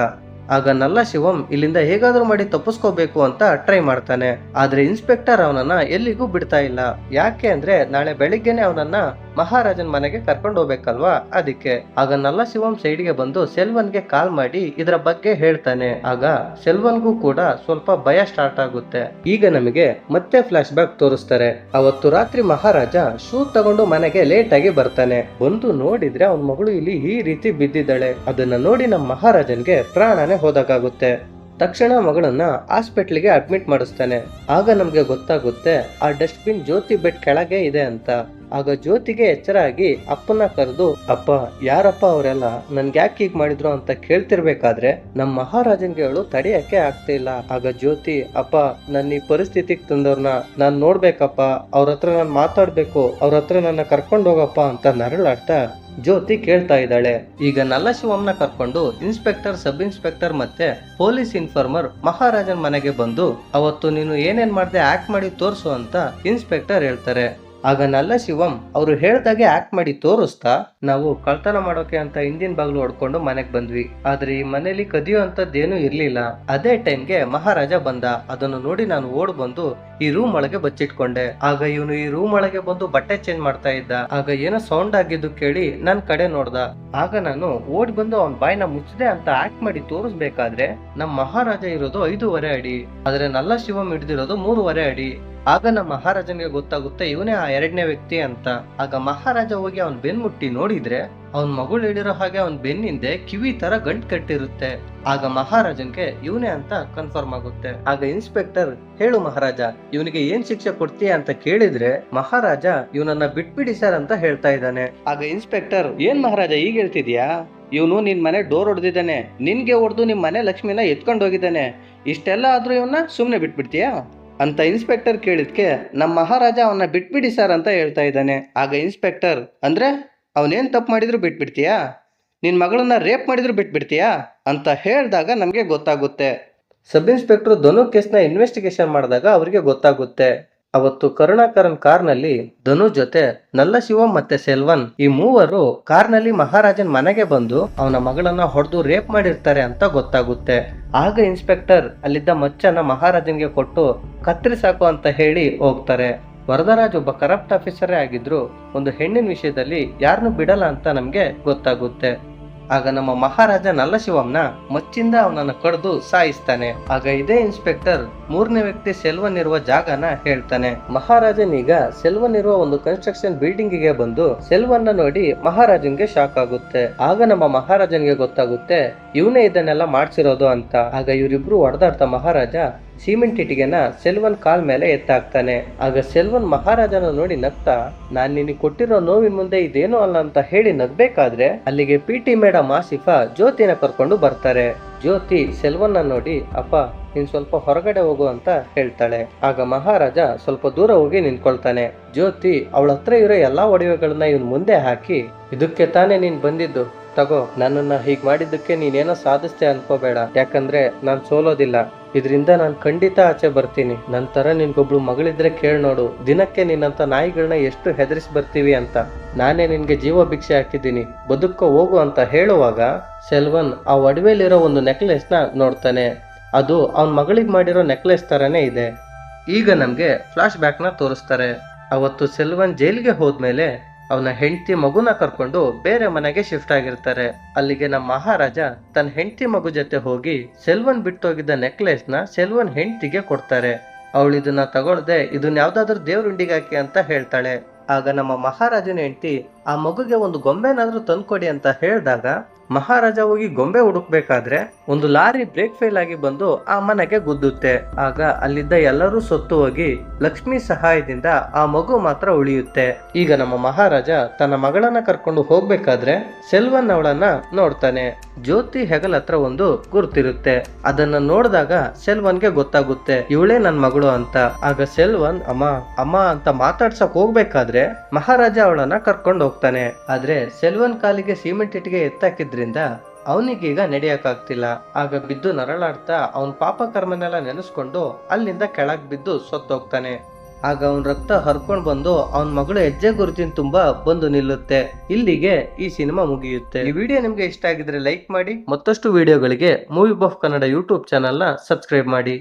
ಆಗ ನಲ್ಲ ಶಿವಂ ಇಲ್ಲಿಂದ ಹೇಗಾದ್ರೂ ಮಾಡಿ ತಪ್ಪಿಸ್ಕೋಬೇಕು ಅಂತ ಟ್ರೈ ಮಾಡ್ತಾನೆ. ಆದ್ರೆ ಇನ್ಸ್ಪೆಕ್ಟರ್ ಅವನನ್ನ ಎಲ್ಲಿಗೂ ಬಿಡ್ತಾ ಇಲ್ಲ. ಯಾಕೆ ಅಂದ್ರೆ ನಾಳೆ ಬೆಳಿಗ್ಗೆನೆ ಅವನನ್ನ ಮಹಾರಾಜನ್ ಮನೆಗೆ ಕರ್ಕೊಂಡು ಹೋಗ್ಬೇಕಲ್ವಾ, ಅದಕ್ಕೆ. ಆಗ ನಲ್ಲ ಶಿವಂ ಸೈಡ್ಗೆ ಬಂದು ಸೆಲ್ವನ್ಗೆ ಕಾಲ್ ಮಾಡಿ ಇದರ ಬಗ್ಗೆ ಹೇಳ್ತಾನೆ. ಆಗ ಸೆಲ್ವನ್ಗೂ ಕೂಡ ಸ್ವಲ್ಪ ಭಯ ಸ್ಟಾರ್ಟ್ ಆಗುತ್ತೆ. ಈಗ ನಮಗೆ ಮತ್ತೆ ಫ್ಲಾಶ್ ಬ್ಯಾಕ್ ತೋರಿಸ್ತಾರೆ. ಅವತ್ತು ರಾತ್ರಿ ಮಹಾರಾಜ ಶೂ ತಗೊಂಡು ಮನೆಗೆ ಲೇಟ್ ಆಗಿ ಬರ್ತಾನೆ. ಬಂದು ನೋಡಿದ್ರೆ ಅವನ ಮಗಳು ಇಲ್ಲಿ ಈ ರೀತಿ ಬಿದ್ದಿದ್ದಾಳೆ. ಅದನ್ನ ನೋಡಿ ನಮ್ಮ ಮಹಾರಾಜನ್ಗೆ ಪ್ರಾಣನೇ ಹೋದಾಗುತ್ತೆ. ತಕ್ಷಣ ಮಗಳನ್ನ ಹಾಸ್ಪಿಟ್ಲಿಗೆ ಅಡ್ಮಿಟ್ ಮಾಡಿಸ್ತಾನೆ. ಆಗ ನಮ್ಗೆ ಗೊತ್ತಾಗುತ್ತೆ ಆ ಡಸ್ಟ್ ಬಿನ್ ಜ್ಯೋತಿ ಬೆಡ್ ಕೆಳಗೆ ಇದೆ ಅಂತ. ಆಗ ಜ್ಯೋತಿಗೆ ಎಚ್ಚರ ಆಗಿ ಅಪ್ಪನ ಕರೆದು, ಅಪ್ಪ ಯಾರಪ್ಪ ಅವರೆಲ್ಲ ನನ್ಗೆ ಯಾಕೆ ಹೀಗ್ ಮಾಡಿದ್ರು ಅಂತ ಕೇಳ್ತಿರ್ಬೇಕಾದ್ರೆ ನಮ್ಮ ಮಹಾರಾಜನ್ಗೆ ಅವಳು ತಡೆಯಕ್ಕೆ ಆಗ್ತಿಲ್ಲ. ಆಗ ಜ್ಯೋತಿ, ಅಪ್ಪ ನನ್ನ ಈ ಪರಿಸ್ಥಿತಿಗೆ ತಂದವ್ರನ್ನ ನಾನ್ ನೋಡ್ಬೇಕಪ್ಪ, ಅವ್ರ ಹತ್ರ ನಾನ್ ಮಾತಾಡ್ಬೇಕು, ಅವ್ರ ಹತ್ರ ನನ್ನ ಕರ್ಕೊಂಡು ಹೋಗಪ್ಪ ಅಂತ ನರಳಾಡ್ತಾ ಜ್ಯೋತಿ ಕೇಳ್ತಾ ಇದ್ದಾಳೆ. ಈಗ ನಲ್ಲ ಶಿವಂನ ಕರ್ಕೊಂಡು ಇನ್ಸ್ಪೆಕ್ಟರ್, ಸಬ್ ಇನ್ಸ್ಪೆಕ್ಟರ್ ಮತ್ತೆ ಪೊಲೀಸ್ ಇನ್ಫಾರ್ಮರ್ ಮಹಾರಾಜನ್ ಮನೆಗೆ ಬಂದು ಅವತ್ತು ನೀನು ಏನೇನ್ ಮಾಡ್ದೆ ಆಕ್ಟ್ ಮಾಡಿ ತೋರ್ಸು ಅಂತ ಇನ್ಸ್ಪೆಕ್ಟರ್ ಹೇಳ್ತಾರೆ. ಆಗ ನಲ್ಲ ಶಿವಂ ಅವರು ಹೇಳ್ದಾಗೆ ಆಕ್ಟ್ ಮಾಡಿ ತೋರಿಸ್ತಾ ನಾವು ಕಳ್ತನ ಮಾಡೋಕೆ ಅಂತ ಹಿಂದಿನ ಬಾಗ್ಲು ಹೊಡ್ಕೊಂಡು ಮನೆಗ್ ಬಂದ್ವಿ. ಆದ್ರೆ ಈ ಮನೇಲಿ ಕದಿಯೋ ಅಂತದ್ದೇನು ಇರ್ಲಿಲ್ಲ. ಅದೇ ಟೈಮ್ಗೆ ಮಹಾರಾಜ ಬಂದ. ಅದನ್ನು ನೋಡಿ ನಾನು ಓಡ್ ಬಂದು ಈ ರೂಮ್ ಒಳಗೆ ಬಚ್ಚಿಟ್ಕೊಂಡೆ. ಆಗ ಇವನು ಈ ರೂಮ್ ಒಳಗೆ ಬಂದು ಬಟ್ಟೆ ಚೇಂಜ್ ಮಾಡ್ತಾ ಇದ್ದ. ಆಗ ಏನೋ ಸೌಂಡ್ ಆಗಿದ್ದು ಕೇಳಿ ನನ್ ಕಡೆ ನೋಡ್ದ. ಆಗ ನಾನು ಓಡ್ ಬಂದು ಅವನ್ ಬಾಯ್ನ ಮುಚ್ಚದೆ ಅಂತ ಆಕ್ಟ್ ಮಾಡಿ ತೋರಿಸ್ಬೇಕಾದ್ರೆ ನಮ್ ಮಹಾರಾಜ ಇರೋದು 5.5 ಅಡಿ, ಆದ್ರೆ ನಲ್ಲ ಶಿವಂ ಹಿಡ್ದಿರೋದು 3.5 ಅಡಿ. ಆಗ ನಮ್ಮ ಮಹಾರಾಜನಿಗೆ ಗೊತ್ತಾಗುತ್ತೆ ಇವನೇ ಆ 2ನೇ ವ್ಯಕ್ತಿ ಅಂತ. ಆಗ ಮಹಾರಾಜ ಹೋಗಿ ಅವನ್ ಬೆನ್ ಮುಟ್ಟಿ ನೋಡಿದ್ರೆ ಅವನ್ ಮಗಳು ಹಿಡಿರೋ ಹಾಗೆ ಅವನ್ ಬೆನ್ನಿಂದೆ ಕಿವಿ ತರ ಗಂಟ್ ಕಟ್ಟಿರುತ್ತೆ. ಆಗ ಮಹಾರಾಜನ್ಗೆ ಇವನೇ ಅಂತ ಕನ್ಫರ್ಮ್ ಆಗುತ್ತೆ. ಆಗ ಇನ್ಸ್ಪೆಕ್ಟರ್, ಹೇಳು ಮಹಾರಾಜ, ಇವನಿಗೆ ಏನ್ ಶಿಕ್ಷೆ ಕೊಡ್ತೀಯ ಅಂತ ಕೇಳಿದ್ರೆ ಮಹಾರಾಜ ಇವನನ್ನ ಬಿಟ್ಬಿಡಿ ಸರ್ ಅಂತ ಹೇಳ್ತಾ ಇದ್ದಾನೆ. ಆಗ ಇನ್ಸ್ಪೆಕ್ಟರ್, ಏನ್ ಮಹಾರಾಜ ಈಗ ಹೇಳ್ತಿದ್ಯಾ? ಇವನು ನಿನ್ ಮನೆ ಡೋರ್ ಹೊಡೆದಿದ್ದಾನೆ, ನಿನ್ಗೆ ಹೊಡೆದು ನಿಮ್ ಮನೆ ಲಕ್ಷ್ಮಿನ ಎತ್ಕೊಂಡು ಹೋಗಿದ್ದಾನೆ. ಇಷ್ಟೆಲ್ಲ ಆದ್ರೂ ಇವನ್ನ ಸುಮ್ನೆ ಬಿಟ್ಬಿಡ್ತೀಯಾ ಅಂತ ಇನ್ಸ್ಪೆಕ್ಟರ್ ಕೇಳಿದ್ಕೆ ನಮ್ಮ ಮಹಾರಾಜ ಅವನ್ನ ಬಿಟ್ಬಿಡಿ ಸರ್ ಅಂತ ಹೇಳ್ತಾ ಇದ್ದಾನೆ. ಆಗ ಇನ್ಸ್ಪೆಕ್ಟರ್, ಅಂದ್ರೆ ಅವನೇನ್ ತಪ್ಪು ಮಾಡಿದ್ರು ಬಿಟ್ಬಿಡ್ತೀಯಾ? ನಿನ್ ಮಗಳನ್ನ ರೇಪ್ ಮಾಡಿದ್ರು ಬಿಟ್ಬಿಡ್ತೀಯಾ ಅಂತ ಹೇಳಿದಾಗ ನಮ್ಗೆ ಗೊತ್ತಾಗುತ್ತೆ. ಸಬ್ ಇನ್ಸ್ಪೆಕ್ಟರ್ ಧನು ಕೇಸ್ನ ಇನ್ವೆಸ್ಟಿಗೇಷನ್ ಮಾಡಿದಾಗ ಅವ್ರಿಗೆ ಗೊತ್ತಾಗುತ್ತೆ. ಅವತ್ತು ಕರುಣಾಕರನ್ ಕಾರ್ನಲ್ಲಿ ಧನು ಜೊತೆ ನಲ್ಲ ಶಿವಂ ಮತ್ತೆ ಸೆಲ್ವನ್ ಈ ಮೂವರು ಕಾರ್ನಲ್ಲಿ ಮಹಾರಾಜನ್ ಮನೆಗೆ ಬಂದು ಅವನ ಮಗಳನ್ನ ಹೊಡೆದು ರೇಪ್ ಮಾಡಿರ್ತಾರೆ ಅಂತ ಗೊತ್ತಾಗುತ್ತೆ. ಆಗ ಇನ್ಸ್ಪೆಕ್ಟರ್ ಅಲ್ಲಿದ್ದ ಮಚ್ಚನ ಮಹಾರಾಜನ್ಗೆ ಕೊಟ್ಟು ಕತ್ತರಿಸಾಕು ಅಂತ ಹೇಳಿ ಹೋಗ್ತಾರೆ. ವರದರಾಜ್ ಒಬ್ಬ ಕರಪ್ಟ್ ಆಫೀಸರೇ ಆಗಿದ್ರು ಒಂದು ಹೆಣ್ಣಿನ ವಿಷಯದಲ್ಲಿ ಯಾರನ್ನು ಬಿಡಲ್ಲ ಅಂತ ನಮ್ಗೆ ಗೊತ್ತಾಗುತ್ತೆ. ಆಗ ನಮ್ಮ ಮಹಾರಾಜ ನಲ್ಲ ಶಿವಂನ ಮಚ್ಚಿಂದ ಅವನನ್ನ ಕಡ್ದು ಸಾಯಿಸ್ತಾನೆ. ಆಗ ಇದೇ ಇನ್ಸ್ಪೆಕ್ಟರ್ 3ನೇ ವ್ಯಕ್ತಿ ಸೆಲ್ವನ್ ಇರುವ ಜಾಗನ ಹೇಳ್ತಾನೆ. ಮಹಾರಾಜನೀಗ ಸೆಲ್ವನ್ ಇರುವ ಒಂದು ಕನ್ಸ್ಟ್ರಕ್ಷನ್ ಬಿಲ್ಡಿಂಗ್ ಗೆ ಬಂದು ಸೆಲ್ವನ್ನ ನೋಡಿ ಮಹಾರಾಜನ್ಗೆ ಶಾಕ್ ಆಗುತ್ತೆ. ಆಗ ನಮ್ಮ ಮಹಾರಾಜನ್ಗೆ ಗೊತ್ತಾಗುತ್ತೆ ಇವನೇ ಇದನ್ನೆಲ್ಲ ಮಾಡ್ಸಿರೋದು ಅಂತ. ಆಗ ಇವರಿಬ್ರು ಹೊಡೆದಾಡ್ತಾ ಮಹಾರಾಜ ಸಿಮೆಂಟ್ ಇಟ್ಟಿಗೆನ ಸೆಲ್ವನ್ ಕಾಲ್ ಮೇಲೆ ಎತ್ತಾಕ್ತಾನೆ. ಆಗ ಸೆಲ್ವನ್ ಮಹಾರಾಜನ ನೋಡಿ ನಗ್ತಾ, ನಾನ್ ನಿನಗೆ ಕೊಟ್ಟಿರೋ ನೋವಿನ ಮುಂದೆ ಇದೇನೋ ಅಲ್ಲ ಅಂತ ಹೇಳಿ ನಗ್ಬೇಕಾದ್ರೆ ಅಲ್ಲಿಗೆ PT ಮೇಡಮ್ ಆಸಿಫಾ ಜ್ಯೋತಿನ ಕರ್ಕೊಂಡು ಬರ್ತಾರೆ. ಜ್ಯೋತಿ ಸೆಲ್ವನ್ನ ನೋಡಿ, ಅಪ್ಪ ನೀನ್ ಸ್ವಲ್ಪ ಹೊರಗಡೆ ಹೋಗು ಅಂತ ಹೇಳ್ತಾಳೆ. ಆಗ ಮಹಾರಾಜ ಸ್ವಲ್ಪ ದೂರ ಹೋಗಿ ನಿಂತ್ಕೊಳ್ತಾನೆ. ಜ್ಯೋತಿ ಅವಳ ಹತ್ರ ಇರೋ ಎಲ್ಲಾ ಒಡವೆಗಳನ್ನ ಇವನ್ ಮುಂದೆ ಹಾಕಿ, ಇದಕ್ಕೆ ತಾನೇ ನೀನ್ ಬಂದಿದ್ದು, ತಗೋ, ನನ್ನನ್ನ ಹೀಗ್ ಮಾಡಿದ್ದಕ್ಕೆ ನೀನೇನೋ ಸಾಧಿಸ್ತೆ ಅನ್ಕೋಬೇಡ, ಯಾಕಂದ್ರೆ ನಾನ್ ಸೋಲೋದಿಲ್ಲ, ಇದರಿಂದ ನಾನ್ ಖಂಡಿತ ಆಚೆ ಬರ್ತೀನಿ. ನಂತರ ನಿನ್ಗೊಬ್ಳು ಮಗಳಿದ್ರೆ ಕೇಳ್ ನೋಡು, ದಿನಕ್ಕೆ ನಿನ್ನಂತ ನಾಯಿಗಳನ್ನ ಎಷ್ಟು ಹೆದರಿಸಿ ಬರ್ತೀವಿ ಅಂತ. ನಾನೇ ನಿನ್ಗೆ ಜೀವ ಭಿಕ್ಷೆ ಹಾಕಿದ್ದೀನಿ, ಬದುಕೋ ಹೋಗು ಅಂತ ಹೇಳುವಾಗ ಸೆಲ್ವನ್ ಆ ಒಡವೆಲಿರೋ ಒಂದು ನೆಕ್ಲೆಸ್ ನ ನೋಡ್ತಾನೆ. ಅದು ಅವನ್ ಮಗಳಿಗೆ ಮಾಡಿರೋ ನೆಕ್ಲೆಸ್ ತರನೇ ಇದೆ. ಈಗ ನಮ್ಗೆ ಫ್ಲಾಶ್ ಬ್ಯಾಕ್ ನ ತೋರಿಸ್ತಾರೆ. ಅವತ್ತು ಸೆಲ್ವನ್ ಜೈಲ್ಗೆ ಹೋದ್ಮೇಲೆ ಅವನ ಹೆಂಡತಿ ಮಗುನ ಕರ್ಕೊಂಡು ಬೇರೆ ಮನೆಗೆ ಶಿಫ್ಟ್ ಆಗಿರ್ತಾರೆ. ಅಲ್ಲಿಗೆ ನಮ್ಮ ಮಹಾರಾಜ ತನ್ನ ಹೆಂಡತಿ ಮಗು ಜೊತೆ ಹೋಗಿ ಸೆಲ್ವನ್ ಬಿಟ್ಟೋಗಿದ್ದ ನೆಕ್ಲೆಸ್ ನ ಸೆಲ್ವನ್ ಹೆಂಡತಿಗೆ ಕೊಡ್ತಾರೆ. ಅವಳು ಇದನ್ನ ತಗೊಳ್ದೆ ಇದನ್ನ ಯಾವ್ದಾದ್ರು ದೇವ್ರ ಉಂಡಿಗೆ ಹಾಕಿ ಅಂತ ಹೇಳ್ತಾಳೆ. ಆಗ ನಮ್ಮ ಮಹಾರಾಜನ ಹೆಂಡತಿ ಆ ಮಗುಗೆ ಒಂದು ಗೊಂಬೆನಾದ್ರೂ ತಂದ್ಕೊಡಿ ಅಂತ ಹೇಳಿದಾಗ ಮಹಾರಾಜ ಹೋಗಿ ಗೊಂಬೆ ಹುಡುಕ್ಬೇಕಾದ್ರೆ ಒಂದು ಲಾರಿ ಬ್ರೇಕ್ ಫೇಲ್ ಆಗಿ ಬಂದು ಆ ಮನೆಗೆ ಗುದ್ದುತ್ತೆ. ಆಗ ಅಲ್ಲಿದ್ದ ಎಲ್ಲರೂ ಸೊತ್ತು ಹೋಗಿ ಲಕ್ಷ್ಮಿ ಸಹಾಯದಿಂದ ಆ ಮಗು ಮಾತ್ರ ಉಳಿಯುತ್ತೆ. ಈಗ ನಮ್ಮ ಮಹಾರಾಜ ತನ್ನ ಮಗಳನ್ನ ಕರ್ಕೊಂಡು ಹೋಗ್ಬೇಕಾದ್ರೆ ಸೆಲ್ವನ್ ಅವಳನ್ನ ನೋಡ್ತಾನೆ. ಜ್ಯೋತಿ ಹೆಗಲ್ ಹತ್ರ ಒಂದು ಗುರುತಿರುತ್ತೆ. ಅದನ್ನ ನೋಡಿದಾಗ ಸೆಲ್ವನ್ಗೆ ಗೊತ್ತಾಗುತ್ತೆ ಇವಳೇ ನನ್ ಮಗಳು ಅಂತ. ಆಗ ಸೆಲ್ವನ್ ಅಮ್ಮ ಅಮ್ಮ ಅಂತ ಮಾತಾಡ್ಸಕ್ ಹೋಗ್ಬೇಕಾದ್ರೆ ಮಹಾರಾಜ ಅವಳನ್ನ ಕರ್ಕೊಂಡು ಹೋಗ್ತಾನೆ. ಆದ್ರೆ ಸೆಲ್ವನ್ ಕಾಲಿಗೆ ಸಿಮೆಂಟ್ ಇಟ್ಟಿಗೆ ಎತ್ತಾಕಿದ್ರಿಂದ ಅವನಿಗೀಗ ನಡೆಯಕ್ಕಾಗ್ತಿಲ್ಲ. ಆಗ ಬಿದ್ದು ನರಳಾಡ್ತಾ ಅವನ್ ಪಾಪ ಕರ್ಮನೆಲ್ಲ ನೆನೆಸ್ಕೊಂಡು ಅಲ್ಲಿಂದ ಕೆಳಗ್ ಬಿದ್ದು ಸತ್ತೋಗ್ತಾನೆ. ಆಗ ಅವನ್ ರಕ್ತ ಹರ್ಕೊಂಡ್ ಬಂದು ಅವನ್ ಮಗಳು ಹೆಜ್ಜೆ ಗುರುತಿನ ತುಂಬಾ ಬಂದು ನಿಲ್ಲುತ್ತೆ. ಇಲ್ಲಿಗೆ ಈ ಸಿನಿಮಾ ಮುಗಿಯುತ್ತೆ. ಈ ವಿಡಿಯೋ ನಿಮ್ಗೆ ಇಷ್ಟ ಆಗಿದ್ರೆ ಲೈಕ್ ಮಾಡಿ. ಮತ್ತಷ್ಟು ವಿಡಿಯೋಗಳಿಗೆ movie buff Kannada YouTube channel ನ ಸಬ್ಸ್ಕ್ರೈಬ್ ಮಾಡಿ.